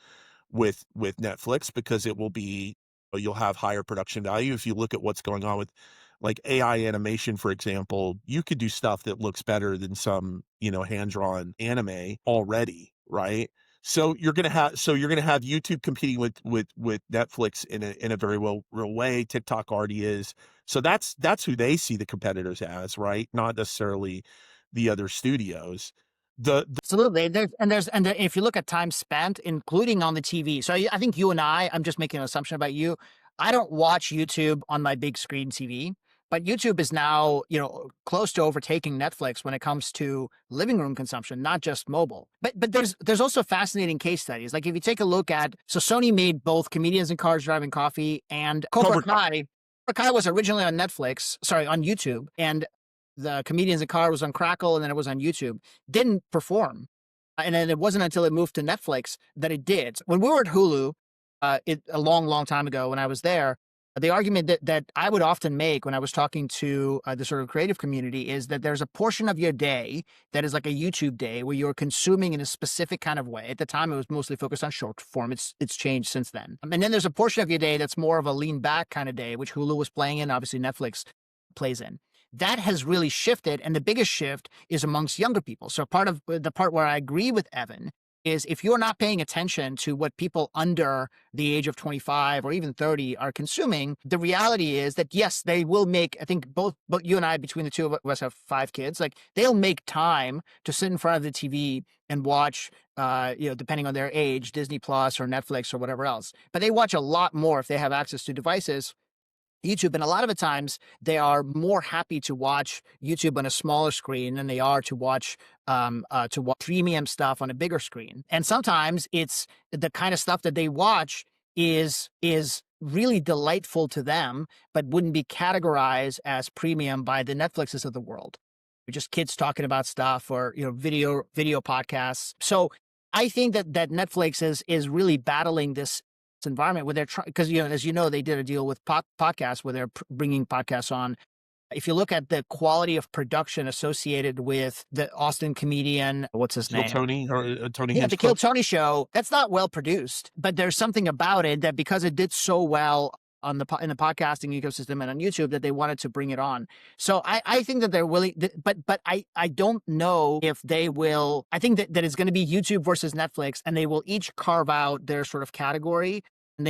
with Netflix because you'll have higher production value. If you look at what's going on with like AI animation, for example, you could do stuff that looks better than some, hand-drawn anime already, right? So you're gonna have YouTube competing with Netflix in a very real way. TikTok already is. So that's who they see the competitors as, right? Not necessarily the other studios. The Absolutely. If you look at time spent, including on the TV. So I think you and I'm just making an assumption about you. I don't watch YouTube on my big screen TV, but YouTube is now, close to overtaking Netflix when it comes to living room consumption, not just mobile. But there's also fascinating case studies. Like if you take a look at, so Sony made both Comedians in Cars Driving Coffee and Cobra Cobra Kai. Kai. Cobra Kai was originally on Netflix, sorry, on YouTube, and the Comedians in Car was on Crackle, and then it was on YouTube. Didn't perform. And then it wasn't until it moved to Netflix that it did. When we were at Hulu, a long, long time ago when I was there, the argument that I would often make when I was talking to the sort of creative community is that there's a portion of your day that is like a YouTube day where you're consuming in a specific kind of way. At the time, it was mostly focused on short form. It's changed since then. And then there's a portion of your day that's more of a lean back kind of day, which Hulu was playing in. Obviously, Netflix plays in. That has really shifted, and the biggest shift is amongst younger people. So part of the part where I agree with Evan is if you're not paying attention to what people under the age of 25 or even 30 are consuming, the reality is that yes, they will make, I think both you and I, between the two of us have 5 kids, like they'll make time to sit in front of the TV and watch, depending on their age, Disney Plus or Netflix or whatever else. But they watch a lot more if they have access to devices YouTube. And a lot of the times they are more happy to watch YouTube on a smaller screen than they are to watch premium stuff on a bigger screen. And sometimes it's the kind of stuff that they watch is really delightful to them, but wouldn't be categorized as premium by the Netflixes of the world. Just kids talking about stuff or, video podcasts. So I think that Netflix is really battling this environment where they're trying, because as you know, they did a deal with podcasts where they're bringing podcasts on. If you look at the quality of production associated with the Austin comedian, what's his Kill name? Tony or Tony Yeah, the Kill Hinchcliffe. Tony show. That's not well produced, but there's something about it that because it did so well on in the podcasting ecosystem and on YouTube that they wanted to bring it on. So I think that they're willing, but I don't know if they will. I think that it's going to be YouTube versus Netflix, and they will each carve out their sort of category. And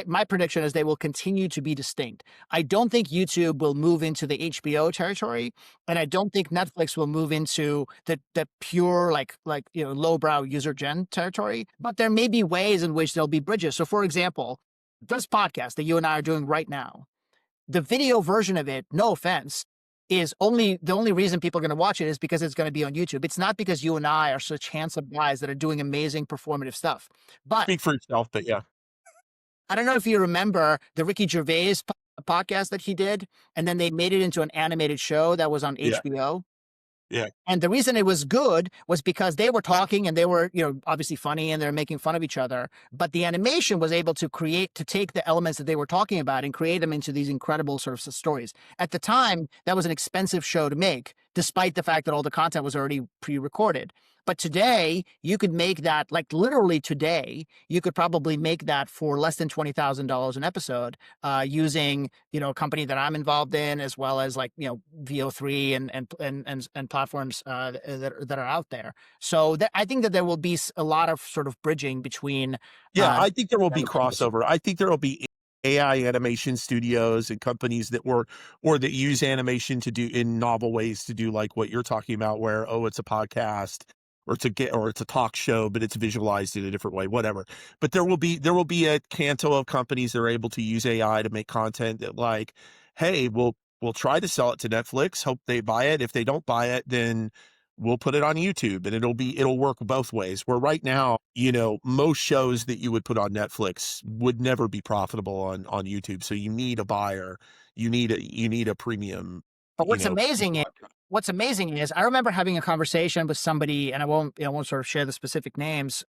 my prediction is they will continue to be distinct. I don't think YouTube will move into the HBO territory, and I don't think Netflix will move into the pure lowbrow user gen territory. But there may be ways in which there'll be bridges. So, for example, this podcast that you and I are doing right now, the video version of it, no offense, is only the only reason people are going to watch it is because it's going to be on YouTube. It's not because you and I are such handsome guys that are doing amazing performative stuff. But Speak for yourself, but yeah. I don't know if you remember the Ricky Gervais podcast that he did, and then they made it into an animated show that was on Yeah. HBO. Yeah. And the reason it was good was because they were talking and they were, obviously funny and they're making fun of each other. But the animation was able to take the elements that they were talking about and create them into these incredible sort of stories. At the time, that was an expensive show to make, despite the fact that all the content was already pre-recorded. But today, you could make that, like literally today, you could probably make that for less than $20,000 an episode, using a company that I'm involved in, as well as like VO3 and platforms that are out there. So I think that there will be a lot of sort of bridging between. Yeah, Uh, I think there will be crossover. I think there will be AI animation studios and companies that were or that use animation to do in novel ways to do like what you're talking about, where, oh, it's a podcast or it's a talk show, but it's visualized in a different way, whatever. But there will be a canto of companies that are able to use AI to make content that like, hey, we'll try to sell it to Netflix, hope they buy it. If they don't buy it, then we'll put it on YouTube and it'll work both ways. Where right now, most shows that you would put on Netflix would never be profitable on YouTube. So you need a buyer, you need a premium, but broadcast. what's amazing is I remember having a conversation with somebody, and I won't sort of share the specific names,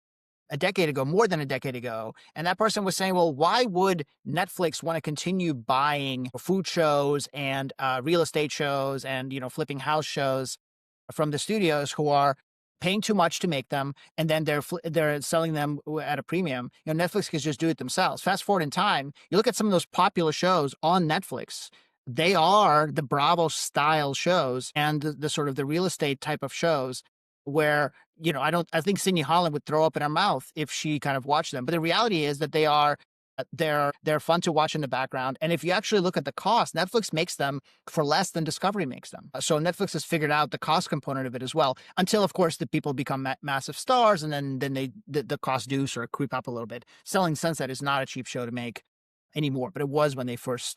a decade ago, more than a decade ago. And that person was saying, well, why would Netflix want to continue buying food shows and real estate shows and, flipping house shows from the studios who are paying too much to make them, and then they're selling them at a premium. Netflix could just do it themselves. Fast forward in time, you look at some of those popular shows on Netflix. They are the Bravo style shows and the sort of the real estate type of shows where I think Sydney Holland would throw up in her mouth if she kind of watched them. But the reality is that they're fun to watch in the background. And if you actually look at the cost, Netflix makes them for less than Discovery makes them. So Netflix has figured out the cost component of it as well. Until of course the people become massive stars, and then the cost do sort of creep up a little bit. Selling Sunset is not a cheap show to make anymore, but it was when they first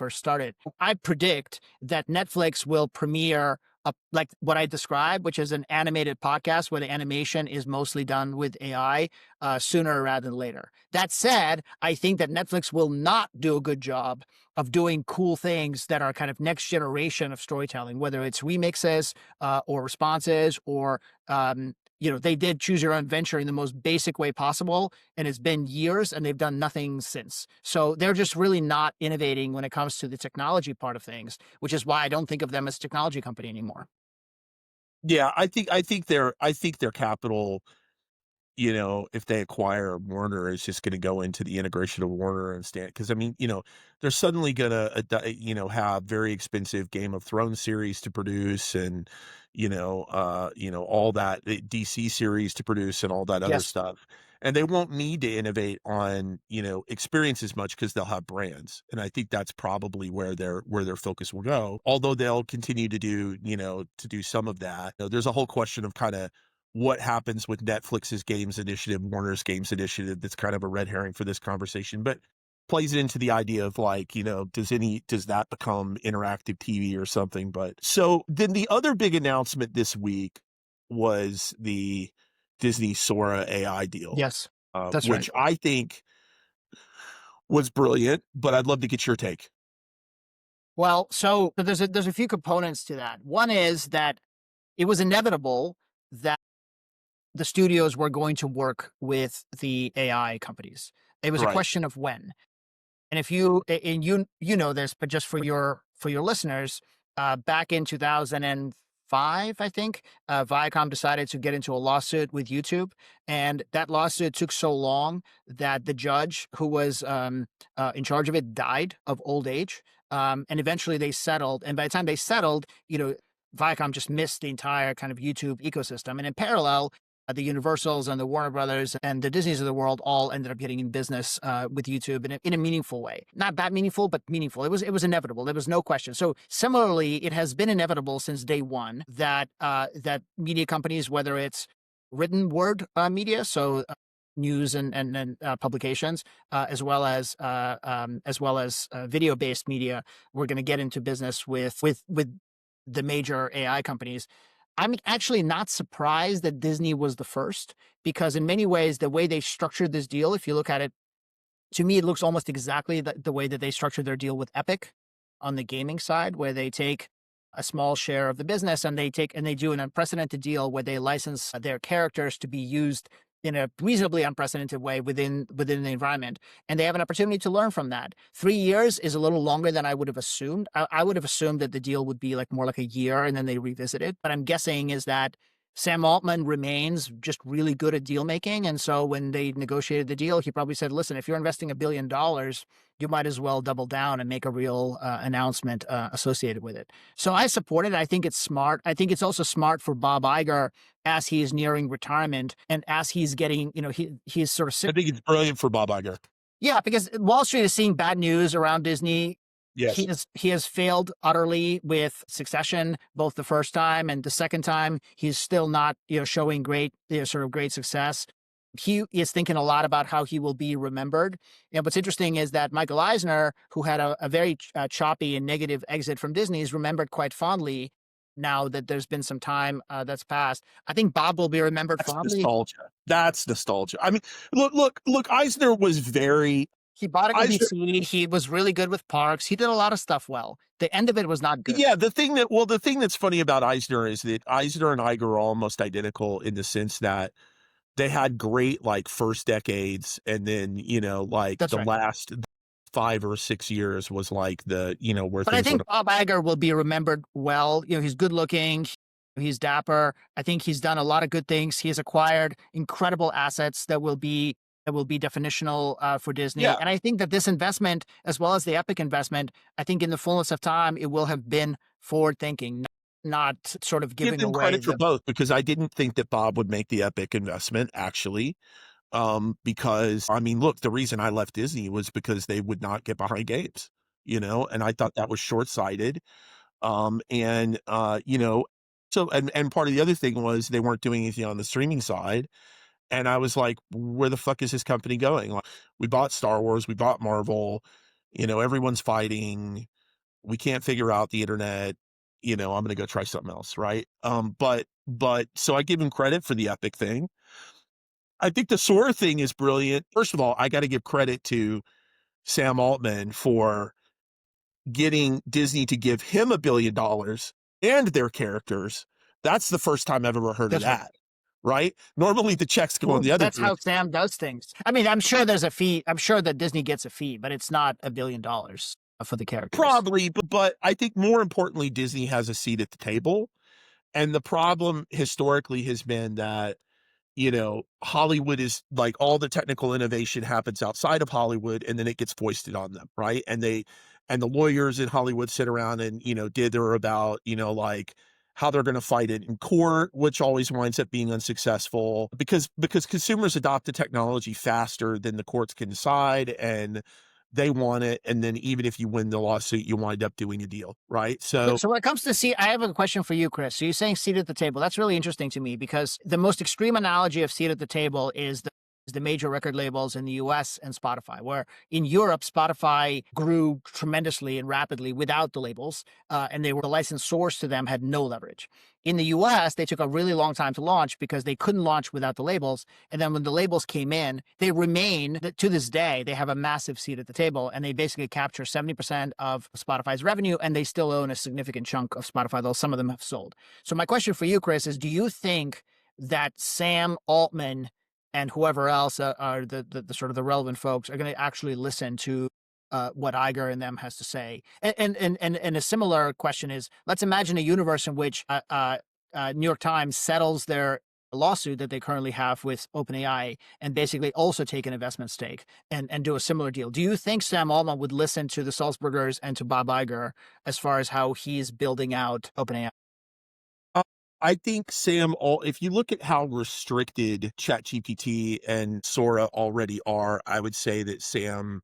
started. I predict that Netflix will premiere like what I described, which is an animated podcast where the animation is mostly done with AI, sooner rather than later. That said, I think that Netflix will not do a good job of doing cool things that are kind of next generation of storytelling, whether it's remixes or responses or they did Choose Your Own Adventure in the most basic way possible, and it's been years, and they've done nothing since. So they're just really not innovating when it comes to the technology part of things, which is why I don't think of them as a technology company anymore. Yeah, I think their capital, if they acquire Warner, is just going to go into the integration of Warner and stand. Because I mean, they're suddenly going to, have very expensive Game of Thrones series to produce, and all that DC series to produce, and all that other Yes. stuff. And they won't need to innovate on experience as much because they'll have brands. And I think that's probably where their focus will go. Although they'll continue to do some of that. There's a whole question of kind of what happens with Netflix's games initiative, Warner's games initiative. That's kind of a red herring for this conversation, but plays into the idea of like, does that become interactive TV or something? But so then the other big announcement this week was the Disney Sora AI deal, Yes, that's right. which I think was brilliant, but I'd love to get your take. Well, so there's a few components to that. One is that it was inevitable that the studios were going to work with the AI companies. It was a Right. question of when. And if you know this, but just for your listeners, back in 2005, I think, Viacom decided to get into a lawsuit with YouTube, and that lawsuit took so long that the judge who was in charge of it died of old age, and eventually they settled. And by the time they settled, Viacom just missed the entire kind of YouTube ecosystem, and in parallel, the Universals and the Warner Brothers and the Disneys of the world all ended up getting in business with YouTube in a meaningful way. Not that meaningful, but meaningful. It was inevitable. There was no question. So similarly, it has been inevitable since day one that that media companies, whether it's written word media, so news and publications, as well as video based media, we're going to get into business with the major AI companies. I'm actually not surprised that Disney was the first because in many ways, the way they structured this deal, if you look at it, to me, it looks almost exactly the way that they structured their deal with Epic on the gaming side, where they take a small share of the business and they do an unprecedented deal where they license their characters to be used in a reasonably unprecedented way within the environment, and they have an opportunity to learn from that. 3 years is a little longer than I would have assumed. I would have assumed that the deal would be like more like a year and then they revisit it. But I'm guessing is that Sam Altman remains just really good at deal making. And so when they negotiated the deal, he probably said, listen, if you're investing $1 billion, you might as well double down and make a real announcement associated with it. So I support it. I think it's smart. I think it's also smart for Bob Iger as he is nearing retirement and as he's getting, he's sort of I think it's brilliant for Bob Iger. yeah, because Wall Street is seeing bad news around Disney. Yes. He has failed utterly with Succession, both the first time and the second time. He's still not, showing great, sort of great success. He is thinking a lot about how he will be remembered. And what's interesting is that Michael Eisner, who had a very choppy and negative exit from Disney, is remembered quite fondly now that there's been some time that's passed. I think Bob will be remembered That's fondly. nostalgia. That's nostalgia. I mean, look, Eisner was very He bought an Eisner. NBC. He was really good with parks. He did a lot of stuff well. The end of it was not good. Yeah, the thing that's funny about Eisner is that Eisner and Iger are almost identical in the sense that they had great like first decades, and then like That's the right. last 5 or 6 years was like where But I things went. think Bob Iger will be remembered well. He's good looking. He's dapper. I think he's done a lot of good things. He has acquired incredible assets that will be definitional for Disney. Yeah, And I think that this investment, as well as the Epic investment, I think in the fullness of time, it will have been forward thinking, not sort of give giving them away credit for the both because I didn't think that Bob would make the Epic investment actually. Because I mean, look, the reason I left Disney was because they would not get behind games, and I thought that was short-sighted. And so and part of the other thing was they weren't doing anything on the streaming side. And I was like, where the fuck is this company going? Like, we bought Star Wars, we bought Marvel, everyone's fighting. We can't figure out the internet. I'm gonna go try something else, right? But so I give him credit for the Epic thing. I think the Sora thing is brilliant. First of all, I got to give credit to Sam Altman for getting Disney to give him $1 billion and their characters. That's the first time I've ever heard of That's right. that. Right? Normally the checks go in Well, the other that's how direction. Sam does things. I mean, I'm sure there's a fee. I'm sure that Disney gets a fee, but it's not $1 billion for the characters. Probably, but I think more importantly, Disney has a seat at the table. And the problem historically has been that Hollywood is like all the technical innovation happens outside of Hollywood and then it gets foisted on them, right? And the lawyers in Hollywood sit around and, dither about, like how they're going to fight it in court, which always winds up being unsuccessful because consumers adopt the technology faster than the courts can decide and they want it. And then even if you win the lawsuit, you wind up doing a deal, right? So So so when it comes to seat, I have a question for you, Chris. So you're saying seat at the table. That's really interesting to me because the most extreme analogy of seat at the table is the major record labels in the US and Spotify, where in Europe, Spotify grew tremendously and rapidly without the labels, and they were the licensors to them had no leverage. In the US, they took a really long time to launch because they couldn't launch without the labels. And then when the labels came in, they remain, to this day, they have a massive seat at the table and they basically capture 70% of Spotify's revenue and they still own a significant chunk of Spotify, though some of them have sold. So my question for you, Chris, is do you think that Sam Altman and whoever else are the sort of the relevant folks are going to actually listen to what Iger and them has to say. And a similar question is, let's imagine a universe in which New York Times settles their lawsuit that they currently have with OpenAI and basically also take an investment stake and do a similar deal. Do you think Sam Altman would listen to the Salzburgers and to Bob Iger as far as how he's building out OpenAI? Uh, I think if you look at how restricted ChatGPT and Sora already are, I would say that Sam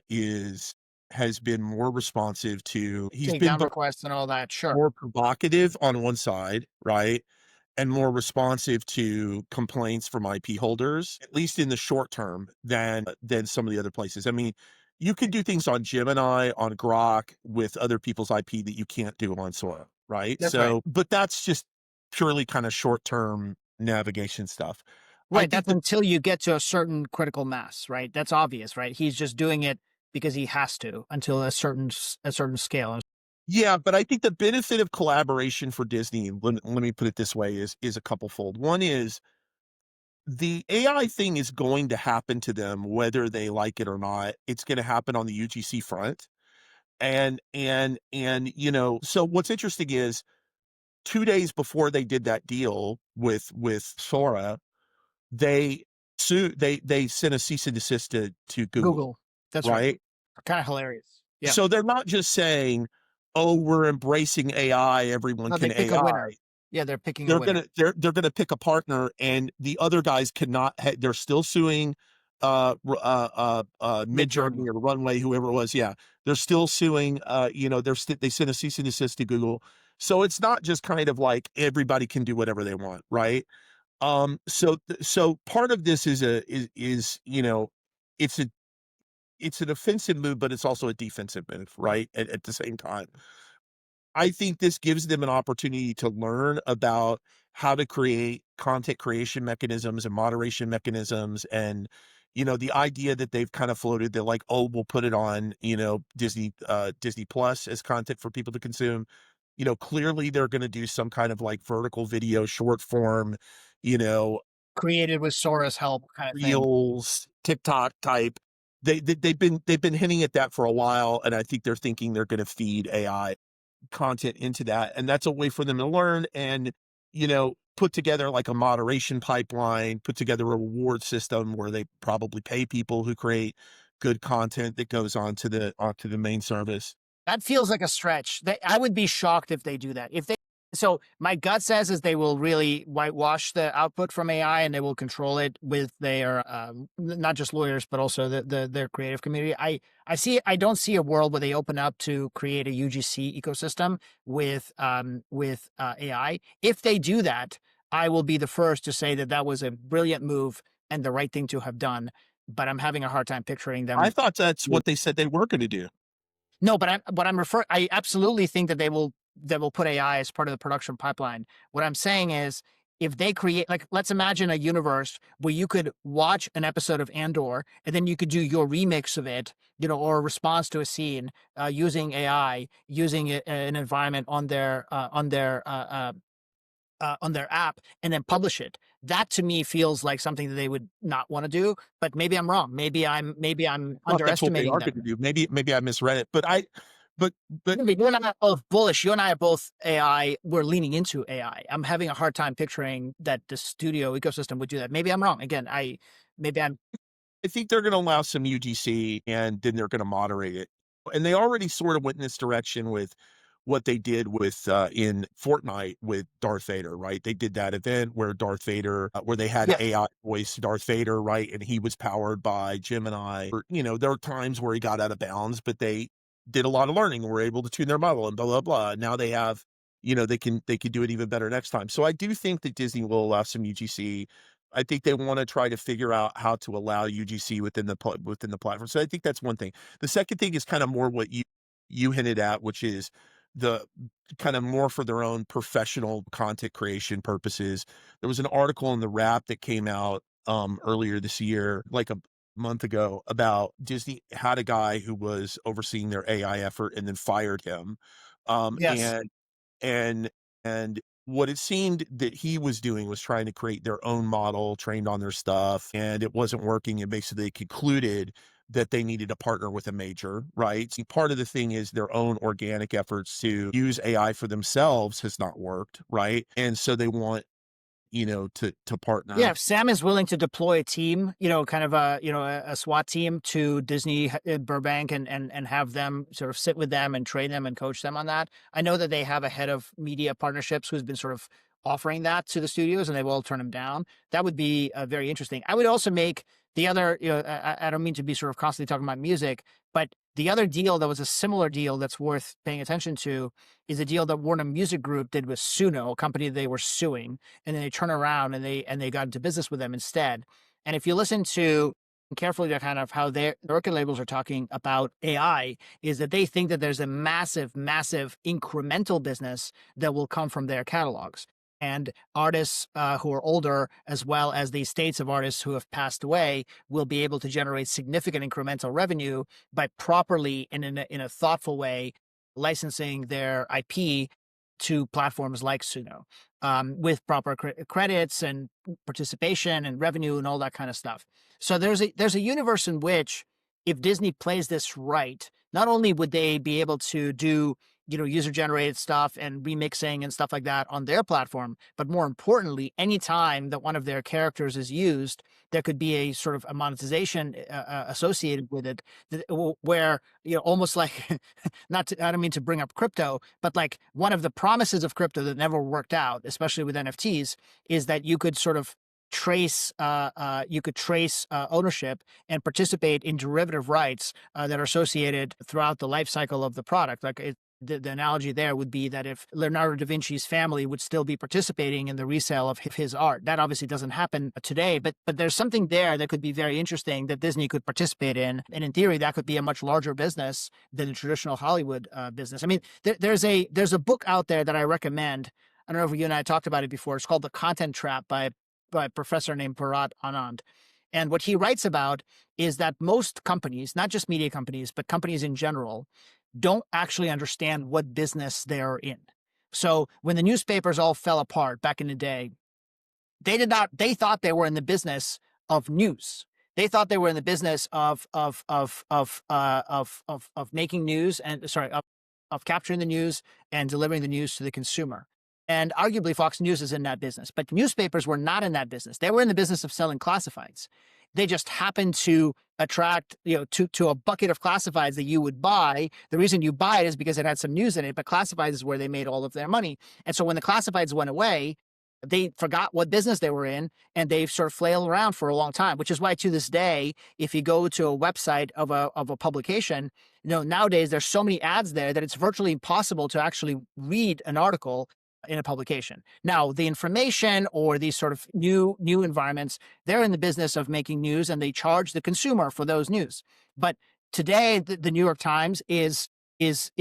is has been more responsive to. He's Take been down requests and all that. Sure. more provocative on one side, right? And more responsive to complaints from IP holders, at least in the short term, than some of the other places. I mean, You can do things on Gemini, on Grok with other people's IP that you can't do on Sora, right? That's right. So, but that's just purely kind of short-term navigation stuff. I Right, think that's the until you get to a certain critical mass, right? That's obvious, right? He's just doing it because he has to until a certain scale. Yeah, but I think the benefit of collaboration for Disney, let me put it this way, is a couple fold. One is the AI thing is going to happen to them whether they like it or not. It's going to happen on the UGC front. So what's interesting is 2 days before they did that deal with Sora, they they sent a cease and desist to Google, Google. That's right. right? Kinda hilarious. Yeah. So they're not just saying, "Oh, we're embracing AI, everyone No, they can pick a AI." winner. Yeah, they're picking a They're winner. gonna they're gonna pick a partner, and the other guys cannot they're still suing, Midjourney. Midjourney or Runway, whoever it was, yeah. They're still suing, they sent a cease and desist to Google. So it's not just kind of like everybody can do whatever they want, right? So part of this it's a it's an offensive move, but it's also a defensive move, right? At the same time. I think this gives them an opportunity to learn about how to create content creation mechanisms and moderation mechanisms. And, the idea that they've kind of floated that like, oh, we'll put it on, Disney Plus as content for people to consume. Clearly they're going to do some kind of like vertical video, short form, you know, Created with Sora's help kinda thing. reels, TikTok type. They've been hinting at that for a while, and I think they're thinking they're going to feed AI content into that. And that's a way for them to learn and, put together like a moderation pipeline, put together a reward system where they probably pay people who create good content that goes onto the main service. That feels like a stretch. I would be shocked if they do that. If they so my gut says is they will really whitewash the output from AI and they will control it with their not just lawyers but also their creative community. I don't see a world where they open up to create a UGC ecosystem with AI. If they do that, I will be the first to say that that was a brilliant move and the right thing to have done. But I'm having a hard time picturing I them. thought that's what they said they were going to do. No, but I absolutely think that they will put AI as part of the production pipeline. What I'm saying is if they create like let's imagine a universe where you could watch an episode of Andor and then you could do your remix of it, or a response to a scene using AI, using an environment on their app and then publish it. That to me feels like something that they would not want to do, but maybe I'm wrong. Maybe I'm Thought that's what they underestimating are going to them. do. Maybe I misread it, but but You and I are both bullish. You and I are both AI. We're leaning into AI. I'm having a hard time picturing that the studio ecosystem would do that. Maybe I'm wrong. Again, maybe I'm I think they're gonna allow some UGC, and then they're gonna moderate it. And they already sort of went in this direction with what they did with, in Fortnite with Darth Vader, right? They did that event where Darth Vader where they had yes. AI voice Darth Vader, right? And he was powered by Gemini. There were times where he got out of bounds, but they did a lot of learning and were able to tune their model and blah, blah, blah. Now they have they can do it even better next time. So I do think that Disney will allow some UGC. I think they wanna try to figure out how to allow UGC within the platform. So I think that's one thing. The second thing is kind of more what you hinted at, which is the kind of more for their own professional content creation purposes. There was an article in the Wrap that came out earlier this year, like a month ago, about Disney had a guy who was overseeing their AI effort and then fired him. Um, Yes. and and and what it seemed that he was doing was trying to create their own model trained on their stuff, and it wasn't working, and basically they concluded that they needed to partner with a major, right? See, part of the thing is their own organic efforts to use AI for themselves has not worked, right? And so they want, to Yeah, partner. if Sam is willing to deploy a team, kind of a SWAT team to Disney Burbank and have them sort of sit with them and train them and coach them on that. I know that they have a head of media partnerships who's been sort of offering that to the studios and they will turn them down. That would be very interesting. I would also make the other, I don't mean to be sort of constantly talking about music, but the other deal that was a similar deal that's worth paying attention to is a deal that Warner Music Group did with Suno, a company they were suing, and then they turn around and they got into business with them instead. And if you listen to carefully to kind of how their record labels are talking about AI is that they think that there's a massive, massive incremental business that will come from their catalogs. And artists who are older, as well as the estates of artists who have passed away, will be able to generate significant incremental revenue by properly and in a thoughtful way licensing their IP to platforms like Suno, with proper credits and participation and revenue and all that kind of stuff. So there's a universe in which if Disney plays this right, not only would they be able to do user generated stuff and remixing and stuff like that on their platform, but more importantly, anytime that one of their characters is used, there could be a sort of a monetization associated with it, where almost like I don't mean to bring up crypto, but like one of the promises of crypto that never worked out, especially with NFTs, is that you could sort of trace ownership and participate in derivative rights that are associated throughout the life cycle of the product. The analogy there would be that if Leonardo da Vinci's family would still be participating in the resale of his art, that obviously doesn't happen today, but there's something there that could be very interesting that Disney could participate in. And in theory, that could be a much larger business than the traditional Hollywood business. I mean, there's a book out there that I recommend. I don't know if you and I talked about it before. It's called The Content Trap by a professor named Bharat Anand. And what he writes about is that most companies, not just media companies, but companies in general, don't actually understand what business they're in. So when the newspapers all fell apart back in the day, they thought they were in the business of news. They thought they were in the business of making news and sorry, of capturing the news and delivering the news to the consumer. And arguably Fox News is in that business, but newspapers were not in that business. They were in the business of selling classifieds. They just happened to attract, to a bucket of classifieds that you would buy. The reason you buy it is because it had some news in it, but classifieds is where they made all of their money. And so when the classifieds went away, they forgot what business they were in, and they've sort of flailed around for a long time, which is why to this day, if you go to a website of a publication, nowadays there's so many ads there that it's virtually impossible to actually read an article in a publication. Now, the information or these sort of new environments, they're in the business of making news and they charge the consumer for those news. But today, the New York Times is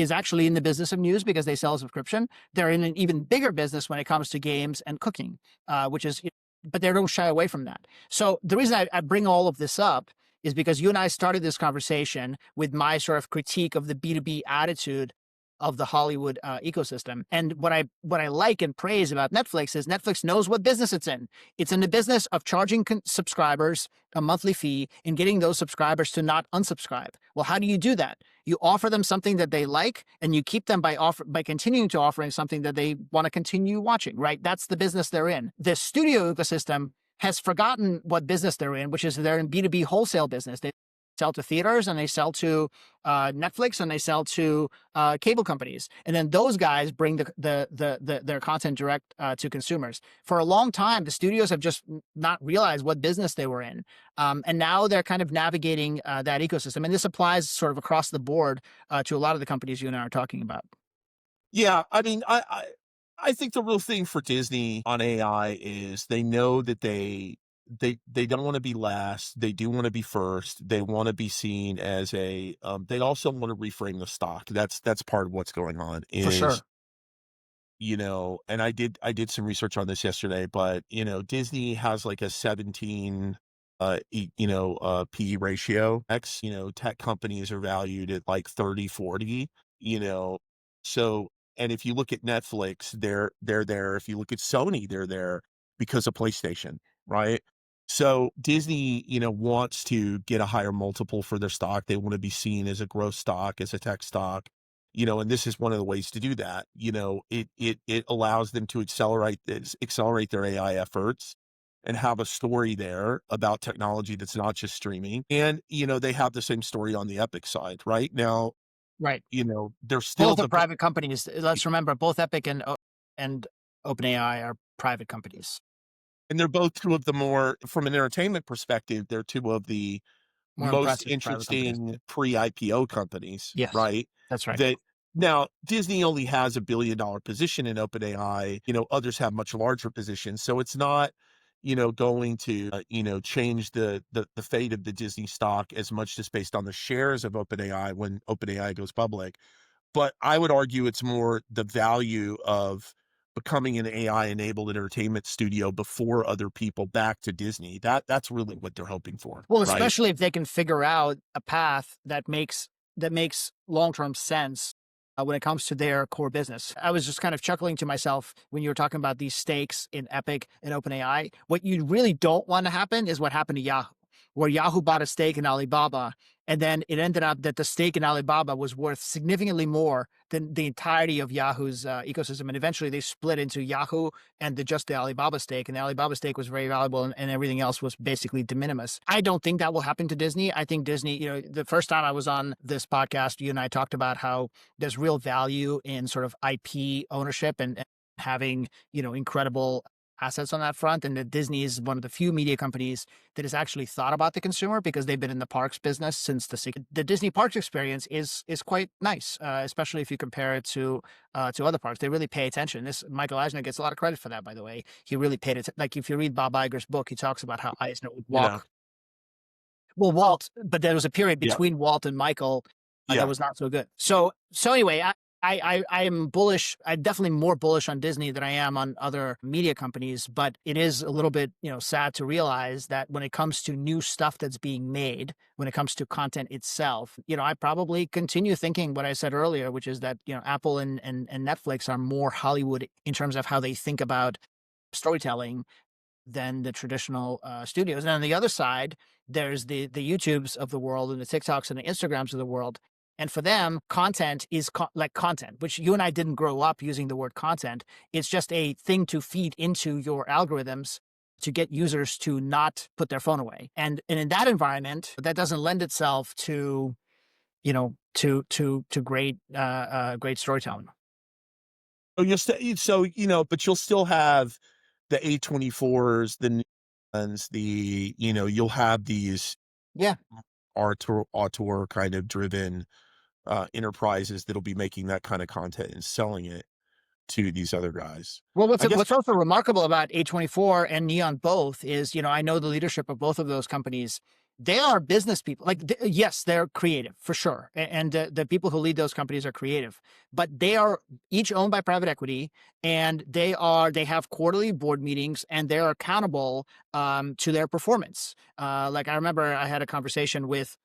actually in the business of news because they sell a subscription. They're in an even bigger business when it comes to games and cooking, which is, but they don't shy away from that. So the reason I bring all of this up is because you and I started this conversation with my sort of critique of the B2B attitude of the Hollywood ecosystem. And what I like and praise about Netflix is Netflix knows what business it's in. It's in the business of charging subscribers a monthly fee and getting those subscribers to not unsubscribe. Well, how do you do that? You offer them something that they like, and you keep them by continuing to offering something that they want to continue watching, right? That's the business they're in. The studio ecosystem has forgotten what business they're in, which is they're in B2B wholesale business. They sell to theaters and they sell to Netflix and they sell to cable companies, and then those guys bring their content direct to consumers. For a long time, the studios have just not realized what business they were in, and now they're kind of navigating that ecosystem. And this applies sort of across the board to a lot of the companies you and I are talking about. Yeah, I mean, I think the real thing for Disney on AI is they know that they don't wanna be last, they do wanna be first, they wanna be seen as they also wanna reframe the stock. That's part of what's going on For is, sure. and I did some research on this yesterday, but, Disney has like a 17, PE ratio. Tech companies are valued at like 30, 40, you know? So, and if you look at Netflix, they're there. If you look at Sony, they're there because of PlayStation, right? So Disney, wants to get a higher multiple for their stock. They want to be seen as a growth stock, as a tech stock, and this is one of the ways to do that. It allows them to accelerate their AI efforts and have a story there about technology that's not just streaming. And, they have the same story on the Epic side, right? Now, Right. they're still Both are the private companies. Let's remember, both Epic and OpenAI are private companies. and they're both two of the more from an entertainment perspective, they're two of the More most impressive private companies. interesting pre-IPO companies, Yes, right? that's right. That now Disney only has $1 billion position in OpenAI, others have much larger positions. So it's not, going to, change the fate of the Disney stock as much just based on the shares of OpenAI when OpenAI goes public. But I would argue it's more the value of becoming an AI-enabled entertainment studio before other people back to Disney. That's really what they're hoping for, Well, right? especially if they can figure out a path that makes long-term sense, when it comes to their core business. I was just kind of chuckling to myself when you were talking about these stakes in Epic and OpenAI. What you really don't want to happen is what happened to Yahoo, where Yahoo bought a stake in Alibaba, and then it ended up that the stake in Alibaba was worth significantly more than the entirety of Yahoo's ecosystem. And eventually they split into Yahoo and just the Alibaba stake. And the Alibaba stake was very valuable, and everything else was basically de minimis. I don't think that will happen to Disney. I think Disney, the first time I was on this podcast, you and I talked about how there's real value in sort of IP ownership and having, incredible assets on that front. And that Disney is one of the few media companies that has actually thought about the consumer, because they've been in the parks business since the Disney parks experience is quite nice, especially if you compare it to other parks. They really pay attention. This Michael Eisner gets a lot of credit for that, by the way. He really paid it. Like, if you read Bob Iger's book, he talks about how Eisner would You know? walk. Well, Walt, but there was a period Yeah. between Walt and Michael that Yeah. was not so good. So anyway, I am bullish. I'm definitely more bullish on Disney than I am on other media companies. But it is a little bit, sad to realize that when it comes to new stuff that's being made, when it comes to content itself, I probably continue thinking what I said earlier, which is that, Apple and Netflix are more Hollywood in terms of how they think about storytelling than the traditional studios. And on the other side, there's the YouTubes of the world and the TikToks and the Instagrams of the world. And for them, content is like content, which you and I didn't grow up using the word content. It's just a thing to feed into your algorithms to get users to not put their phone away. And in that environment, that doesn't lend itself to, to great storytelling. So but you'll still have the A24s, the new ones, you'll have these Yeah. auteur kind of driven, enterprises that'll be making that kind of content and selling it to these other guys. Well, I guess what's also remarkable about A24 and Neon both is, I know the leadership of both of those companies. They are business people. Like, yes, they're creative for sure, and the people who lead those companies are creative. But they are each owned by private equity, and they have quarterly board meetings, and they're accountable to their performance. Like, I remember I had a conversation with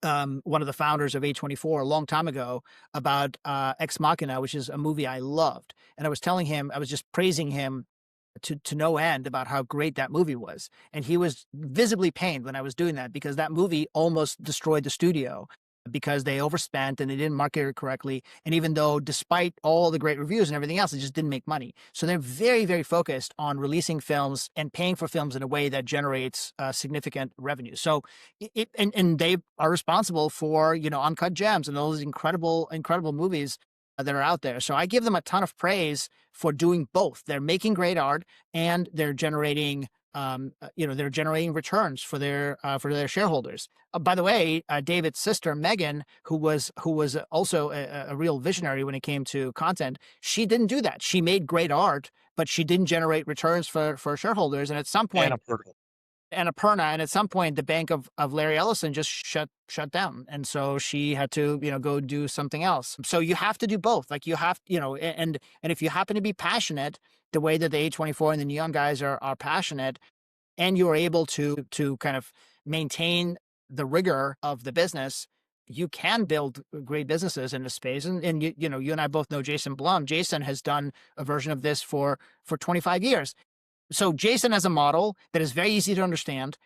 one of the founders of A24 a long time ago about Ex Machina, which is a movie I loved. And I was telling him, I was just praising him to no end about how great that movie was. And he was visibly pained when I was doing that, because that movie almost destroyed the studio because they overspent and they didn't market it correctly. And even though, despite all the great reviews and everything else, it just didn't make money. So they're very, very focused on releasing films and paying for films in a way that generates significant revenue. So and they are responsible for, Uncut Gems and those incredible movies that are out there. So I give them a ton of praise for doing both. They're making great art, and they're generating returns for their shareholders. By the way, David's sister Megan, who was also a real visionary when it came to content, she didn't do that. She made great art, but she didn't generate returns for shareholders. And at some point, Annapurna. and at some point, the bank of Larry Ellison just shut down, and so she had to, go do something else. So you have to do both. Like, you have, and if you happen to be passionate the way that the A24 and the Neon guys are passionate, and you're able to kind of maintain the rigor of the business, you can build great businesses in this space. And you and I both know Jason Blum. Jason has done a version of this for 25 years. So Jason has a model that is very easy to understand.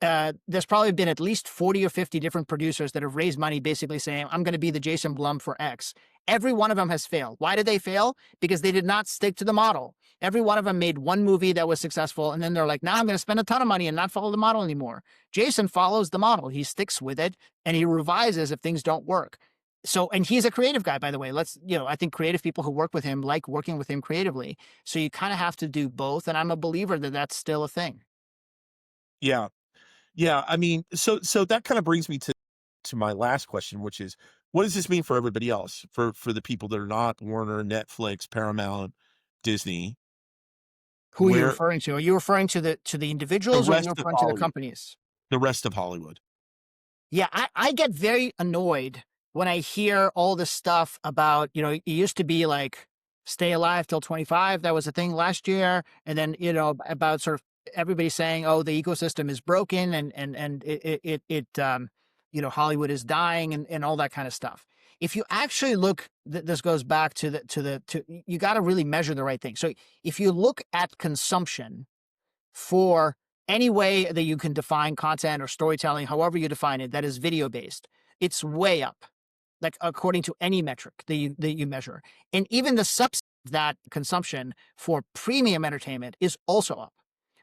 There's probably been at least 40 or 50 different producers that have raised money basically saying, I'm going to be the Jason Blum for X. Every one of them has failed. Why did they fail? Because they did not stick to the model. Every one of them made one movie that was successful, and then they're like, now I'm going to spend a ton of money and not follow the model anymore. Jason follows the model. He sticks with it, and he revises if things don't work. So, and he's a creative guy, by the way. I think creative people who work with him like working with him creatively. So you kind of have to do both. And I'm a believer that that's still a thing. Yeah. Yeah, I mean, so that kind of brings me to my last question, which is, what does this mean for everybody else? For the people that are not Warner, Netflix, Paramount, Disney? Who are you Where referring to? Are you referring to the the individuals, or are you rest of referring to the Hollywood, companies? the rest of Hollywood. Yeah, I get very annoyed when I hear all this stuff about, it used to be like stay alive till 25. That was a thing last year. And then, about sort of everybody saying, oh, the ecosystem is broken, and Hollywood is dying, and all that kind of stuff. If you actually look, this goes back to you got to really measure the right thing. So if you look at consumption for any way that you can define content or storytelling, however you define it, that is video based, it's way up, like according to any metric that you measure. And even the subset of that consumption for premium entertainment is also up.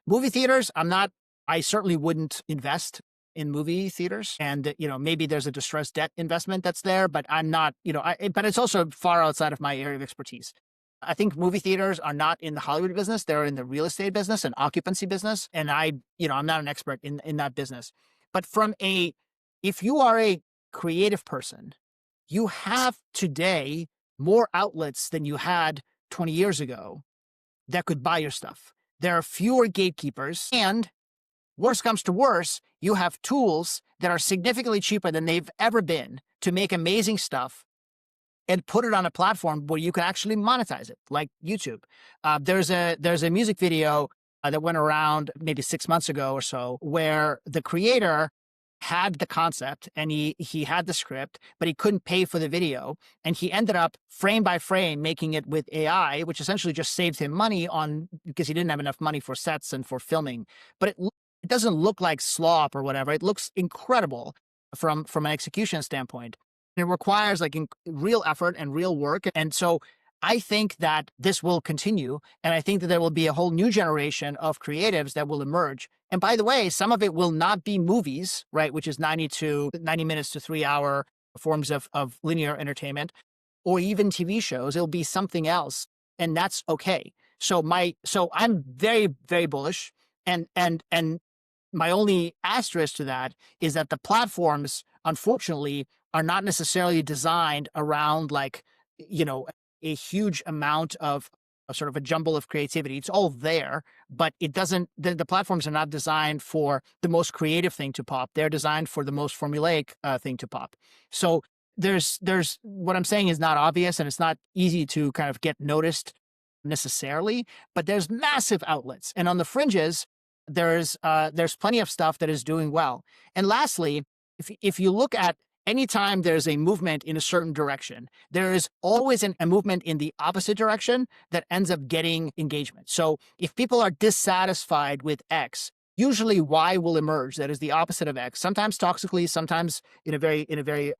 Movie theaters, I certainly wouldn't invest in movie theaters. And, maybe there's a distressed debt investment that's there, but I'm not, but it's also far outside of my area of expertise. I think movie theaters are not in the Hollywood business. They're in the real estate business and occupancy business. And I'm not an expert in that business. But if you are a creative person, you have today more outlets than you had 20 years ago that could buy your stuff. There are fewer gatekeepers, and worst comes to worse, you have tools that are significantly cheaper than they've ever been to make amazing stuff and put it on a platform where you can actually monetize it, like YouTube. There's a music video that went around maybe 6 months ago or so, where the creator had the concept and he had the script, but he couldn't pay for the video, and he ended up frame by frame making it with AI, which essentially just saved him money because he didn't have enough money for sets and for filming. But it doesn't look like slop or whatever. It looks incredible from an execution standpoint. It requires like real effort and real work. And so I think that this will continue. And I think that there will be a whole new generation of creatives that will emerge. And by the way, some of it will not be movies, right? Which is 90 minutes to 3 hour forms of linear entertainment, or even TV shows. It'll be something else. And that's okay. So I'm very, very bullish. And my only asterisk to that is that the platforms, unfortunately, are not necessarily designed around like, a huge amount of sort of a jumble of creativity. It's all there, but it doesn't, the platforms are not designed for the most creative thing to pop. They're designed for the most formulaic thing to pop. So there's what I'm saying is not obvious, and it's not easy to kind of get noticed necessarily, but there's massive outlets. And on the fringes, there's plenty of stuff that is doing well. And lastly, if you look at anytime there's a movement in a certain direction, there is always a movement in the opposite direction that ends up getting engagement. So if people are dissatisfied with X, usually Y will emerge. That is the opposite of X, sometimes toxically, sometimes in a very,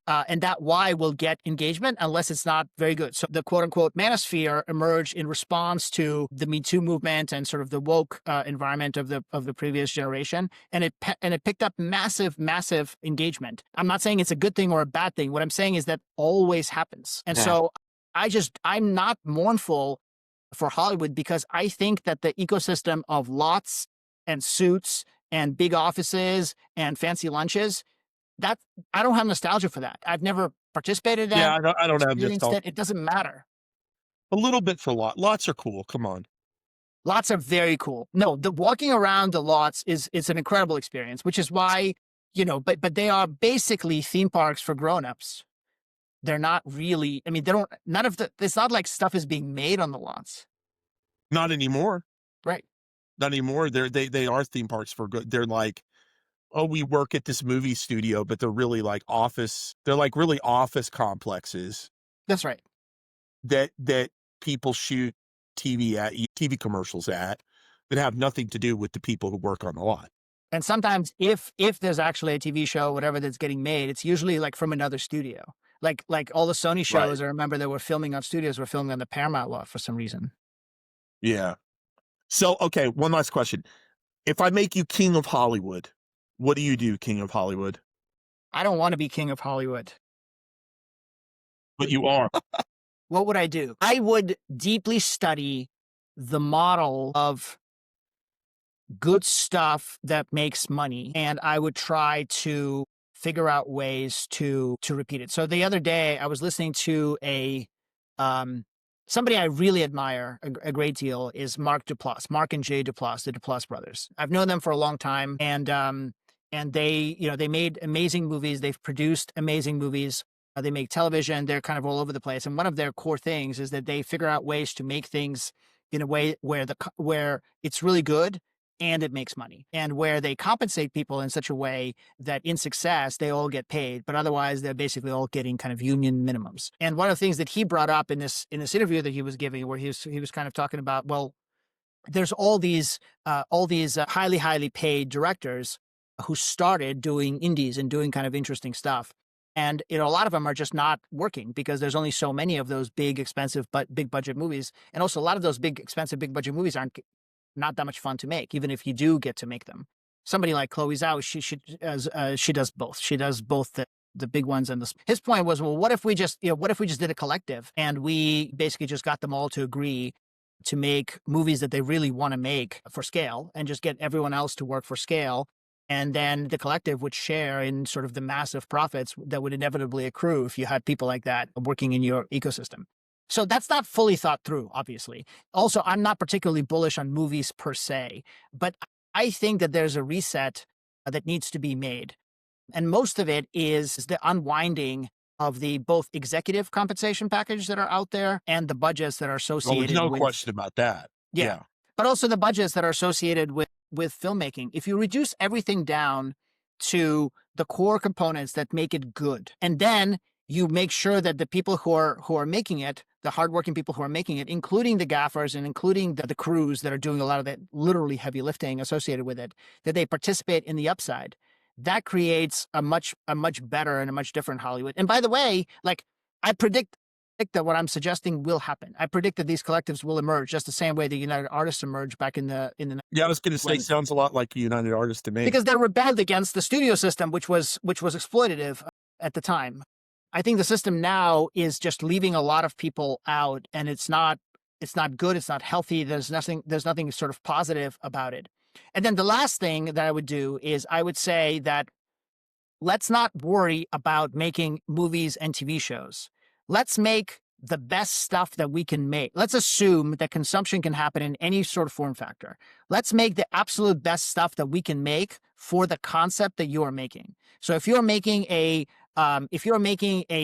and that Y will get engagement unless it's not very good. So the quote unquote manosphere emerged in response to the Me Too movement and sort of the woke environment of the previous generation. And it picked up massive, massive engagement. I'm not saying it's a good thing or a bad thing. What I'm saying is that always happens. And so I'm not mournful for Hollywood, because I think that the ecosystem of lots and suits and big offices and fancy lunches, that I don't have nostalgia for that. I've never participated in Yeah, it, I don't have experienced nostalgia. it. It doesn't matter. A little bit for lots are cool. Come on. Lots are very cool. No, the walking around the lots is an incredible experience, which is why, but they are basically theme parks for grown-ups. They're not really, I mean, it's not like stuff is being made on the lots. Not anymore. Right. Not anymore. They are theme parks for good. They're like, oh, we work at this movie studio, but they're really like they're like really office complexes That's right. that people shoot TV commercials at, that have nothing to do with the people who work on the lot. And sometimes if there's actually a TV show, whatever that's getting made, it's usually like from another studio. Like all the Sony Right. shows, I remember they were filming on studios, were filming on the Paramount lot for some reason. Yeah. So, okay, one last question. If I make you king of Hollywood, what do you do, king of Hollywood? I don't want to be king of Hollywood. But you are. What would I do? I would deeply study the model of good stuff that makes money, and I would try to figure out ways to repeat it. So the other day I was listening to a Somebody I really admire a great deal is Mark Duplass, Mark and Jay Duplass, the Duplass brothers. I've known them for a long time, and they, they made amazing movies. They've produced amazing movies. They make television. They're kind of all over the place. And one of their core things is that they figure out ways to make things in a way where where it's really good and it makes money, and where they compensate people in such a way that in success they all get paid, but otherwise they're basically all getting kind of union minimums. And one of the things that he brought up in this interview that he was giving, where he was kind of talking about, well, there's all these highly paid directors who started doing indies and doing kind of interesting stuff. And a lot of them are just not working because there's only so many of those big, expensive, but big budget movies. And also, a lot of those big, expensive, big budget movies aren't not that much fun to make, even if you do get to make them. Somebody like Chloe Zhao, she does both. She does both the big ones and the. His point was, well, what if we just what if we just did a collective and we basically just got them all to agree to make movies that they really want to make for scale, and just get everyone else to work for scale. And then the collective would share in sort of the massive profits that would inevitably accrue if you had people like that working in your ecosystem. So that's not fully thought through, obviously. Also, I'm not particularly bullish on movies per se, but I think that there's a reset that needs to be made. And most of it is the unwinding of the both executive compensation package that are out there and the budgets that are Well, there's associated no with, question about that. yeah, Yeah. but also the budgets that are associated with filmmaking. If you reduce everything down to the core components that make it good, and then you make sure that the people who are making it, the hardworking people who are making it, including the gaffers and including the crews that are doing a lot of that literally heavy lifting associated with it, that they participate in the upside. That creates a much better and a much different Hollywood. And by the way, like, I predict that what I'm suggesting will happen. I predict that these collectives will emerge just the same way the United Artists emerged back in the Yeah, I was gonna say, when sounds a lot like United Artists to me. because they rebelled against the studio system, which was exploitative at the time. I think the system now is just leaving a lot of people out, and it's not good. It's not healthy. There's nothing sort of positive about it. And then the last thing that I would do is I would say that let's not worry about making movies and TV shows. Let's make the best stuff that we can make. Let's assume that consumption can happen in any sort of form factor. Let's make the absolute best stuff that we can make for the concept that you are making. So if you're making a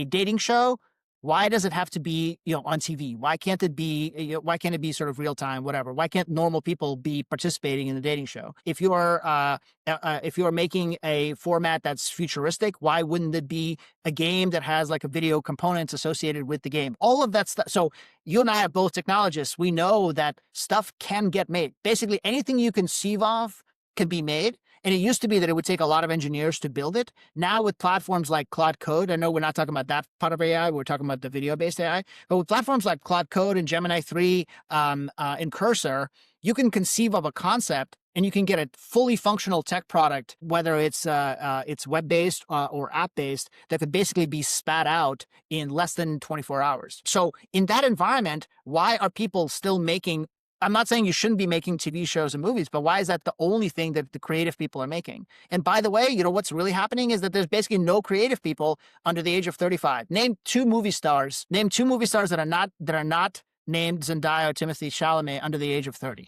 dating show, why does it have to be, on TV? Why can't it be, why can't it be sort of real time, whatever? Why can't normal people be participating in the dating show? If you're making a format that's futuristic, why wouldn't it be a game that has like a video components associated with the game? All of that stuff. So you and I are both technologists. We know that stuff can get made. Basically, anything you conceive of can be made. And it used to be that it would take a lot of engineers to build it. Now with platforms like Claude Code, I know we're not talking about that part of AI, we're talking about the video-based AI, but with platforms like Claude Code and Gemini 3 and Cursor, you can conceive of a concept and you can get a fully functional tech product, whether it's web-based or app-based, that could basically be spat out in less than 24 hours. So in that environment, why are people still making, I'm not saying you shouldn't be making TV shows and movies, but why is that the only thing that the creative people are making? And by the way, what's really happening is that there's basically no creative people under the age of 35. Name two movie stars that are not named Zendaya or Timothy Chalamet under the age of 30.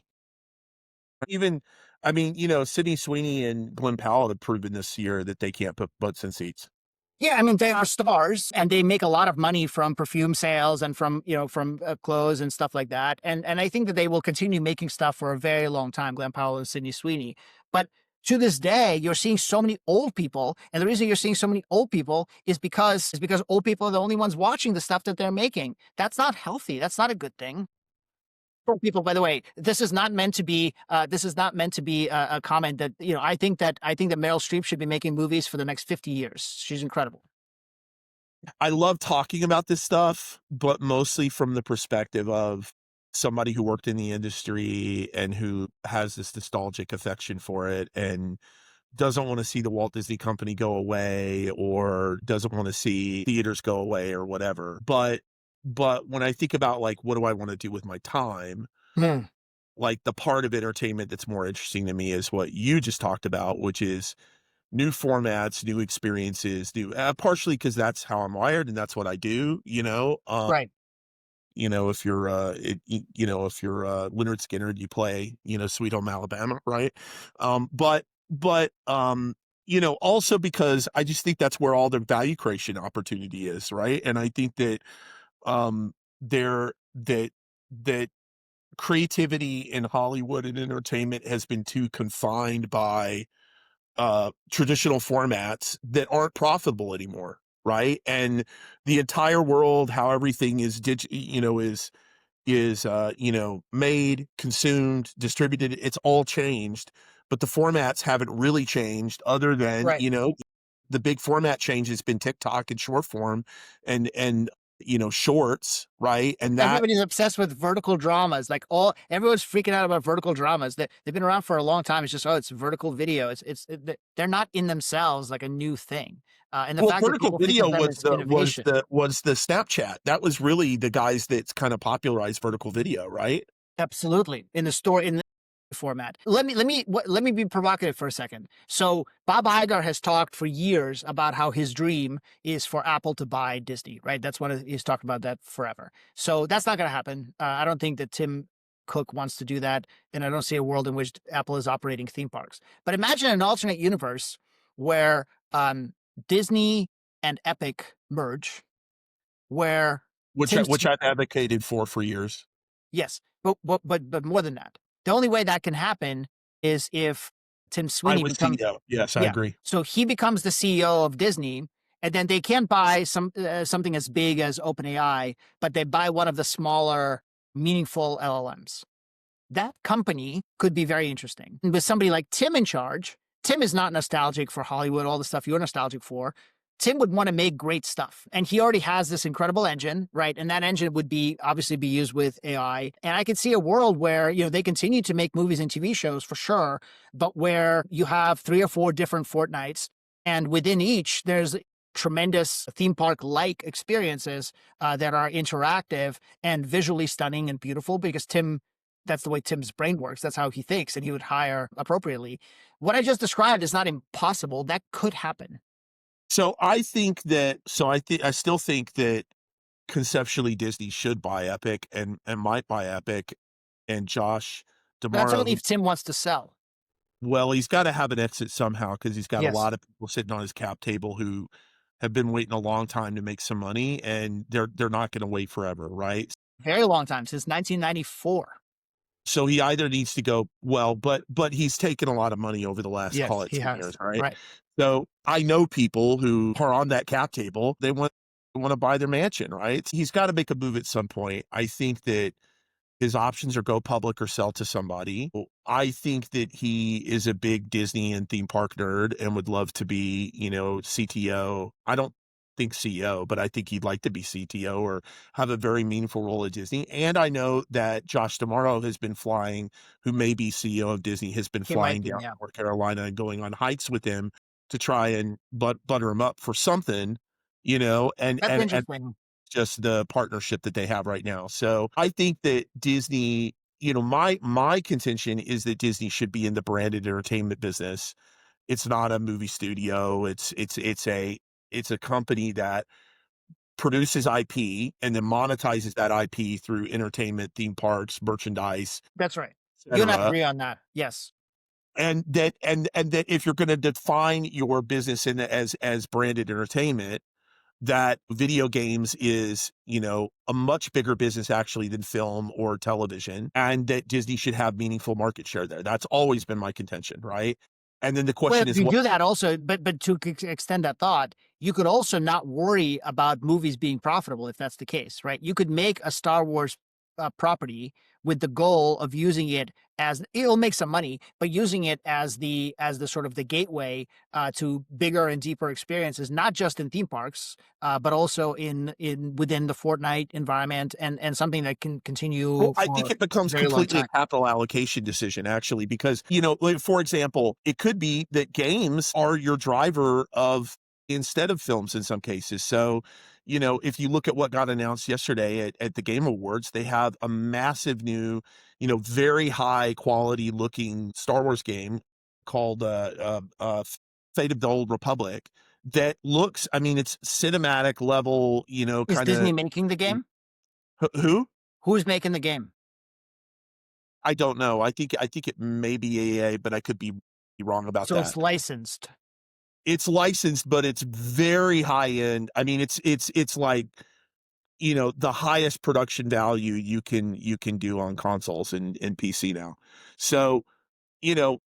Even, I mean, Sydney Sweeney and Glenn Powell have proven this year that they can't put butts in seats. Yeah, I mean, they are stars and they make a lot of money from perfume sales and from clothes and stuff like that. And I think that they will continue making stuff for a very long time, Glenn Powell and Sydney Sweeney. But to this day, you're seeing so many old people. And the reason you're seeing so many old people is because old people are the only ones watching the stuff that they're making. That's not healthy. That's not a good thing. For people, by the way, this is not meant to be. This is not meant to be a comment that I think that Meryl Streep should be making movies for the next 50 years. She's incredible. I love talking about this stuff, but mostly from the perspective of somebody who worked in the industry and who has this nostalgic affection for it and doesn't want to see the Walt Disney Company go away or doesn't want to see theaters go away or whatever. But when I think about like, what do I want to do with my time? Hmm. Like the part of entertainment that's more interesting to me is what you just talked about, which is new formats, new experiences, partially because that's how I'm wired and that's what I do, Right. if you're if you're Leonard Skinner, you play Sweet Home Alabama, right? But also because I just think that's where all the value creation opportunity is, right? And I think that there that creativity in Hollywood and entertainment has been too confined by traditional formats that aren't profitable anymore, right? And the entire world, how everything is made, consumed, distributed, it's all changed, but the formats haven't really changed other than, Right. the big format change has been TikTok and short form and shorts, right? And that Everybody's obsessed with vertical dramas. Like everyone's freaking out about vertical dramas. They've been around for a long time. It's just, oh, it's vertical video. They're not in themselves like a new thing. And the well, fact that vertical people think video of them was as the was innovation. the was the Snapchat. That was really the guys that's kind of popularized vertical video, right? Absolutely. In the format. Let me be provocative for a second. So Bob Iger has talked for years about how his dream is for Apple to buy Disney, right? He's talked about that forever. So that's not going to happen. I don't think that Tim Cook wants to do that, and I don't see a world in which Apple is operating theme parks. But imagine an alternate universe where Disney and Epic merge, where Which Tim which I've advocated for years. Yes, but more than that. The only way that can happen is if Tim I Sweeney was becomes CEO. Yes, I yeah. agree. So he becomes the CEO of Disney, and then they can't buy something as big as OpenAI, but they buy one of the smaller, meaningful LLMs. That company could be very interesting. And with somebody like Tim in charge, Tim is not nostalgic for Hollywood, all the stuff you're nostalgic for. Tim would want to make great stuff. And he already has this incredible engine, right? And that engine would be obviously be used with AI. And I could see a world where, they continue to make movies and TV shows for sure, but where you have 3 or 4 different fortnights. And within each, there's tremendous theme park like experiences that are interactive and visually stunning and beautiful because that's the way Tim's brain works. That's how he thinks, and he would hire appropriately. What I just described is not impossible. That could happen. I still think that conceptually Disney should buy Epic and might buy Epic and Josh But that's D'Amaro, only who if Tim wants to sell. well, he's got to have an exit somehow because he's got a Yes. lot of people sitting on his cap table who have been waiting a long time to make some money and they're not going to wait forever, right? Very long time, since 1994. So he either needs to go well, but he's taken a lot of money over the last, Yes, call it he 10 has. years, all right? Right. So I know people who are on that cap table. They want to buy their mansion, right? He's got to make a move at some point. I think that his options are go public or sell to somebody. I think that he is a big Disney and theme park nerd and would love to be, CTO. I don't think CEO, but I think he'd like to be CTO or have a very meaningful role at Disney. And I know that Josh D'Amaro has been flying, who may be CEO of Disney, has been He might flying be, down to yeah. North Carolina and going on hikes with him to try and butter him up for something, That's and interesting. just the partnership that they have right now. So I think that Disney, my contention is that Disney should be in the branded entertainment business. It's not a movie studio. It's a company that produces IP and then monetizes that IP through entertainment, theme parks, merchandise, That's right. You and I etc. agree on that. Yes. And that if you're going to define your business as branded entertainment, that video games is, a much bigger business actually than film or television, and that Disney should have meaningful market share there. That's always been my contention, right? And then the Well, question if is you what do that also, but to extend that thought, you could also not worry about movies being profitable if that's the case, right? You could make a Star Wars property with the goal of using it as it'll make some money, but using it as the sort of the gateway to bigger and deeper experiences, not just in theme parks, but also in within the Fortnite environment and something that can well, continue I think for it a becomes very long completely a time. capital allocation decision, actually, because, like, for example, it could be that games are your driver of instead of films in some cases. So, if you look at what got announced yesterday at the Game Awards, they have a massive new, very high quality looking Star Wars game called Fate of the Old Republic that looks, I mean, it's cinematic level, Is kind of. Disney making the game? Who? Who's making the game? I don't know. I think it may be AA, but I could be wrong about So it's that. licensed. It's licensed, but it's very high end. I mean, it's like, the highest production value you can do on consoles and PC now. So, you know,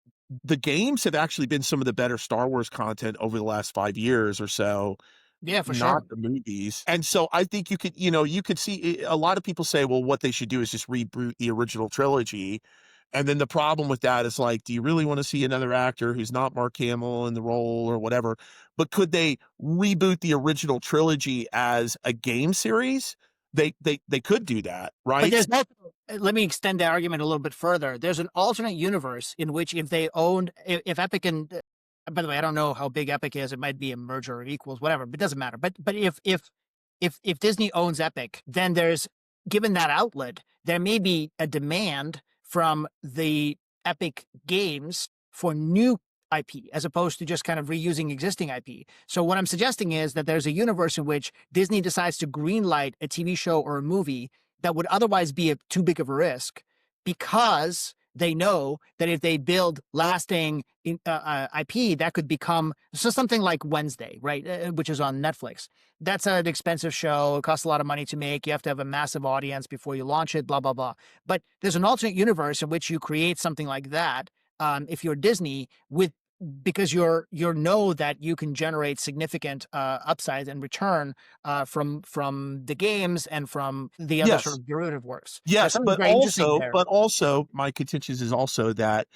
the games have actually been some of the better Star Wars content over the last 5 years or so, Yeah, for not sure. the movies. And so I think you could see a lot of people say, well, what they should do is just reboot the original trilogy. And then the problem with that is like, do you really want to see another actor who's not Mark Hamill in the role or whatever? But could they reboot the original trilogy as a game series? They could do that, But right? there's no let me extend that argument a little bit further. There's an alternate universe in which if they owned if Epic and by the way, I don't know how big Epic is. It might be a merger of equals, whatever, but it doesn't matter. But if Disney owns Epic, then there's given that outlet, there may be a demand from the Epic games for new IP as opposed to just kind of reusing existing IP. So what I'm suggesting is that there's a universe in which Disney decides to greenlight a TV show or a movie that would otherwise be too big of a risk because they know that if they build lasting IP, that could become so something like Wednesday, right, which is on Netflix. That's an expensive show. It costs a lot of money to make. You have to have a massive audience before you launch it. Blah blah blah. But there's an alternate universe in which you create something like that. If you're Disney, with because you're know that you can generate significant upsides and return from the games and from the other sort Yes. of derivative works. There's Yes, something very interesting there. but also my contention is also that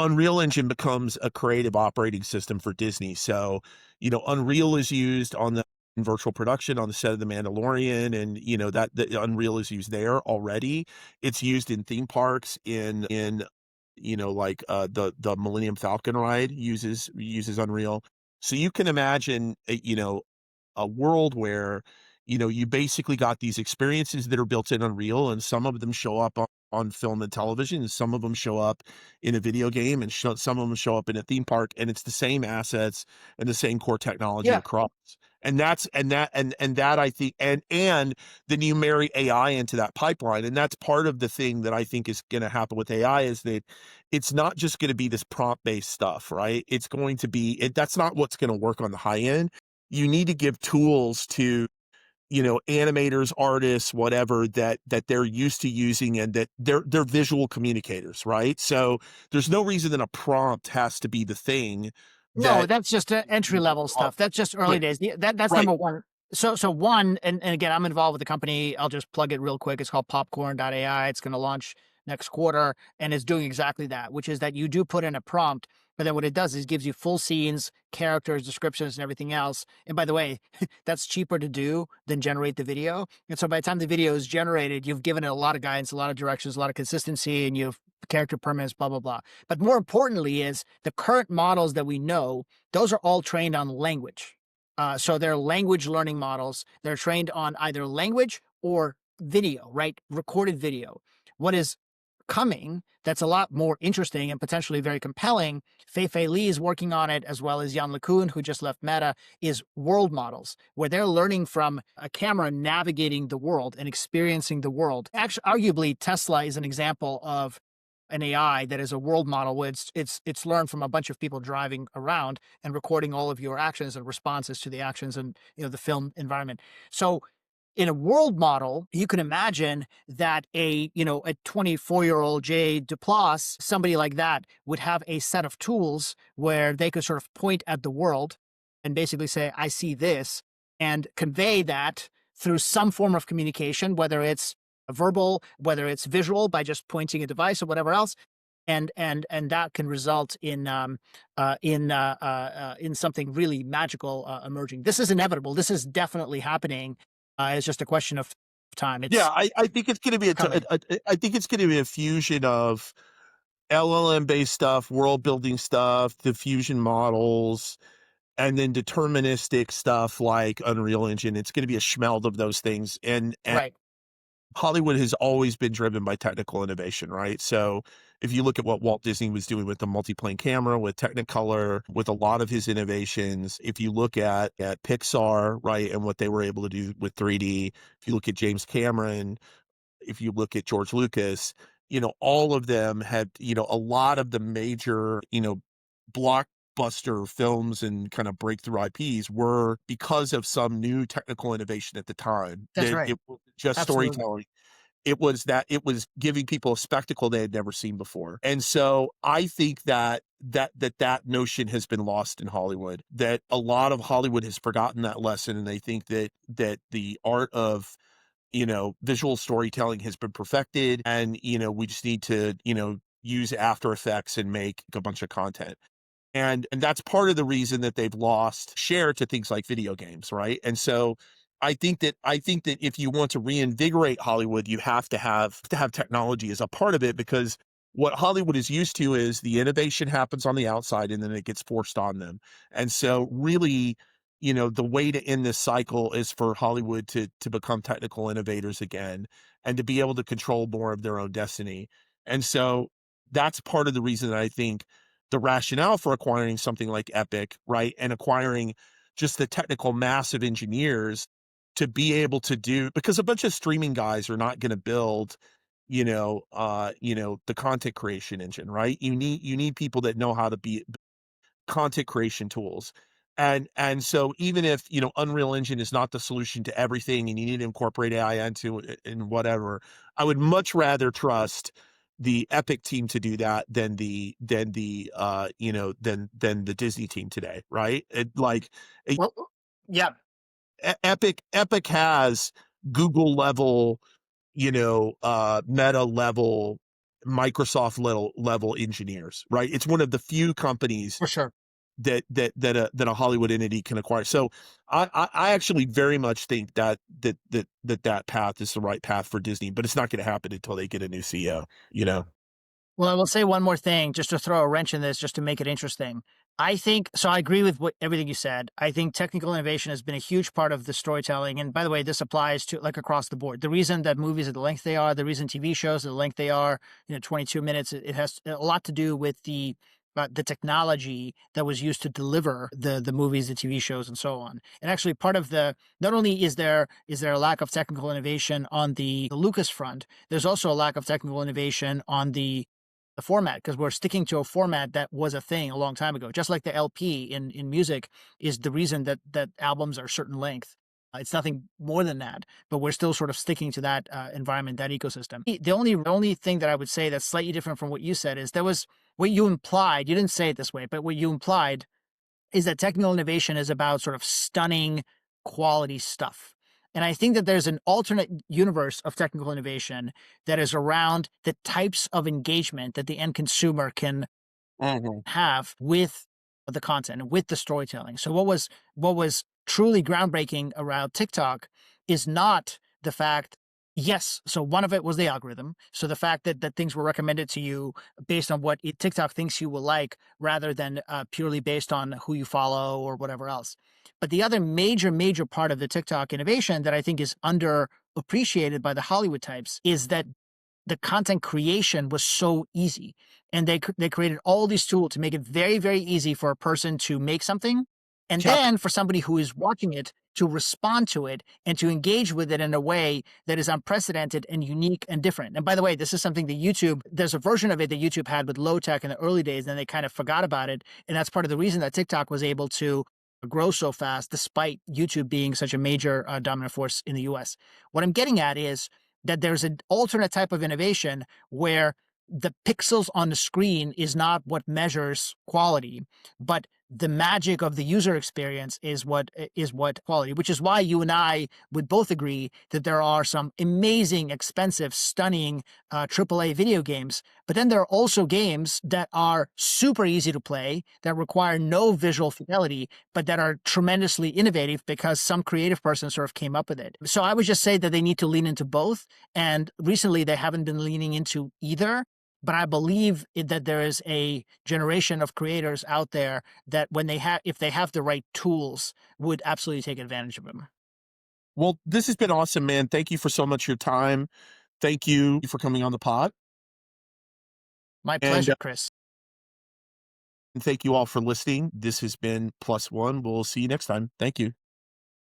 Unreal Engine becomes a creative operating system for Disney. So, Unreal is used on the virtual production on the set of The Mandalorian, and that the Unreal is used there already. It's used in theme parks like the Millennium Falcon ride uses Unreal. So you can imagine a world where you basically got these experiences that are built in Unreal, and some of them show up on film and television, and some of them show up in a video game, and some of them show up in a theme park, and it's the same assets and the same core technology Yeah. across. And that I think, and then you marry AI into that pipeline, and that's part of the thing that I think is going to happen with AI is that it's not just going to be this prompt based stuff, right? It's going to be that's not what's going to work on the high end. You need to give tools to animators, artists, whatever that they're used to using, and that they're visual communicators, right? So there's no reason that a prompt has to be the thing No, that that's just entry level stuff. That's just early right, days. That's right. number one. So one, and again, I'm involved with the company. I'll just plug it real quick. It's called Popcorn.ai. It's going to launch next quarter, and it's doing exactly that, which is that you do put in a prompt, but then what it does is gives you full scenes, characters, descriptions, and everything else. And by the way, that's cheaper to do than generate the video. And so by the time the video is generated, you've given it a lot of guidance, a lot of directions, a lot of consistency, and you've character permanence, blah blah blah. But more importantly, is the current models that we know; those are all trained on language. So they're language learning models. They're trained on either language or video, right? Recorded video. What is coming that's a lot more interesting and potentially very compelling. Fei Li is working on it, as well as Jan LeCun, who just left Meta, is world models, where they're learning from a camera navigating the world and experiencing the world. Actually, arguably, Tesla is an example of an AI that is a world model where it's learned from a bunch of people driving around and recording all of your actions and responses to the actions and the film environment. So in a world model, you can imagine that a 24-year-old Jay Duplass, somebody like that, would have a set of tools where they could sort of point at the world and basically say, I see this, and convey that through some form of communication, whether it's verbal, whether it's visual by just pointing a device or whatever else. And that can result in something really magical emerging. This is inevitable. This is definitely happening. It's just a question of time. Yeah, It's I think it's going to be coming. I think it's going to be a fusion of LLM based stuff, world building stuff, diffusion models, and then deterministic stuff like Unreal Engine. It's going to be a schmeld of those things, and Right. Hollywood has always been driven by technical innovation, right? So if you look at what Walt Disney was doing with the multiplane camera, with Technicolor, with a lot of his innovations, if you look at Pixar, right, and what they were able to do with 3D, if you look at James Cameron, if you look at George Lucas, all of them had, a lot of the major, blockbuster films and kind of breakthrough IPs were because of some new technical innovation at the time. That's That right. it was just Absolutely. storytelling. It was giving people a spectacle they had never seen before. And so I think that notion has been lost in Hollywood, that a lot of Hollywood has forgotten that lesson, and they think that the art of visual storytelling has been perfected, and we just need to use After Effects and make a bunch of content. And that's part of the reason that they've lost share to things like video games, right? And so I think that if you want to reinvigorate Hollywood, you have to have technology as a part of it, because what Hollywood is used to is the innovation happens on the outside and then it gets forced on them. And so really, the way to end this cycle is for Hollywood to become technical innovators again, and to be able to control more of their own destiny. And so that's part of the reason that I think the rationale for acquiring something like Epic, right? And acquiring just the technical mass of engineers to be able to do, because a bunch of streaming guys are not going to build, the content creation engine, right? You need people that know how to be content creation tools. And so even if, Unreal Engine is not the solution to everything and you need to incorporate AI into it and whatever, I would much rather trust the Epic team to do that than the Disney team today, right? Well, yeah, Epic has Google level, Meta level, Microsoft level engineers, right? It's one of the few companies for sure. that a Hollywood entity can acquire. So I actually very much think that path is the right path for Disney, but it's not going to happen until they get a new CEO. You know. Well, I will say one more thing just to throw a wrench in this, just to make it interesting. I think so. I agree with everything you said. I think technical innovation has been a huge part of the storytelling. And by the way, this applies to like across the board. The reason that movies are the length they are, the reason TV shows are the length they are, 22 minutes, it has a lot to do with the technology that was used to deliver the movies, the TV shows, and so on. And actually, part of the not only is there a lack of technical innovation on the Lucas front, there's also a lack of technical innovation on the format, because we're sticking to a format that was a thing a long time ago. Just like the LP in music is the reason that albums are certain length. It's nothing more than that, but we're still sort of sticking to that environment, that ecosystem. The only thing that I would say that's slightly different from what you said is there was what you implied. You didn't say it this way, but what you implied is that technical innovation is about sort of stunning quality stuff. And I think that there's an alternate universe of technical innovation that is around the types of engagement that the end consumer can Mhm. have with the content and with the storytelling. So what was truly groundbreaking around TikTok is not the fact. Yes, so one of it was the algorithm. So the fact that things were recommended to you based on what TikTok thinks you will like, rather than purely based on who you follow or whatever else. But the other major part of the TikTok innovation that I think is underappreciated by the Hollywood types is that the content creation was so easy, and they created all these tools to make it very easy for a person to make something, and Yep. then for somebody who is watching it to respond to it and to engage with it in a way that is unprecedented and unique and different. And by the way, this is something that there's a version of it that YouTube had with low tech in the early days, and then they kind of forgot about it. And that's part of the reason that TikTok was able to grow so fast despite YouTube being such a major dominant force in the US. What I'm getting at is that there's an alternate type of innovation where the pixels on the screen is not what measures quality, but the magic of the user experience is what quality, which is why you and I would both agree that there are some amazing, expensive, stunning AAA video games. But then there are also games that are super easy to play, that require no visual fidelity, but that are tremendously innovative because some creative person sort of came up with it. So I would just say that they need to lean into both. And recently they haven't been leaning into either. But I believe that there is a generation of creators out there that if they have the right tools, would absolutely take advantage of them. Well, this has been awesome, man. Thank you for so much of your time. Thank you for coming on the pod, My and pleasure, Chris. thank you all for listening. This has been Plus One. We'll see you next time. Thank you.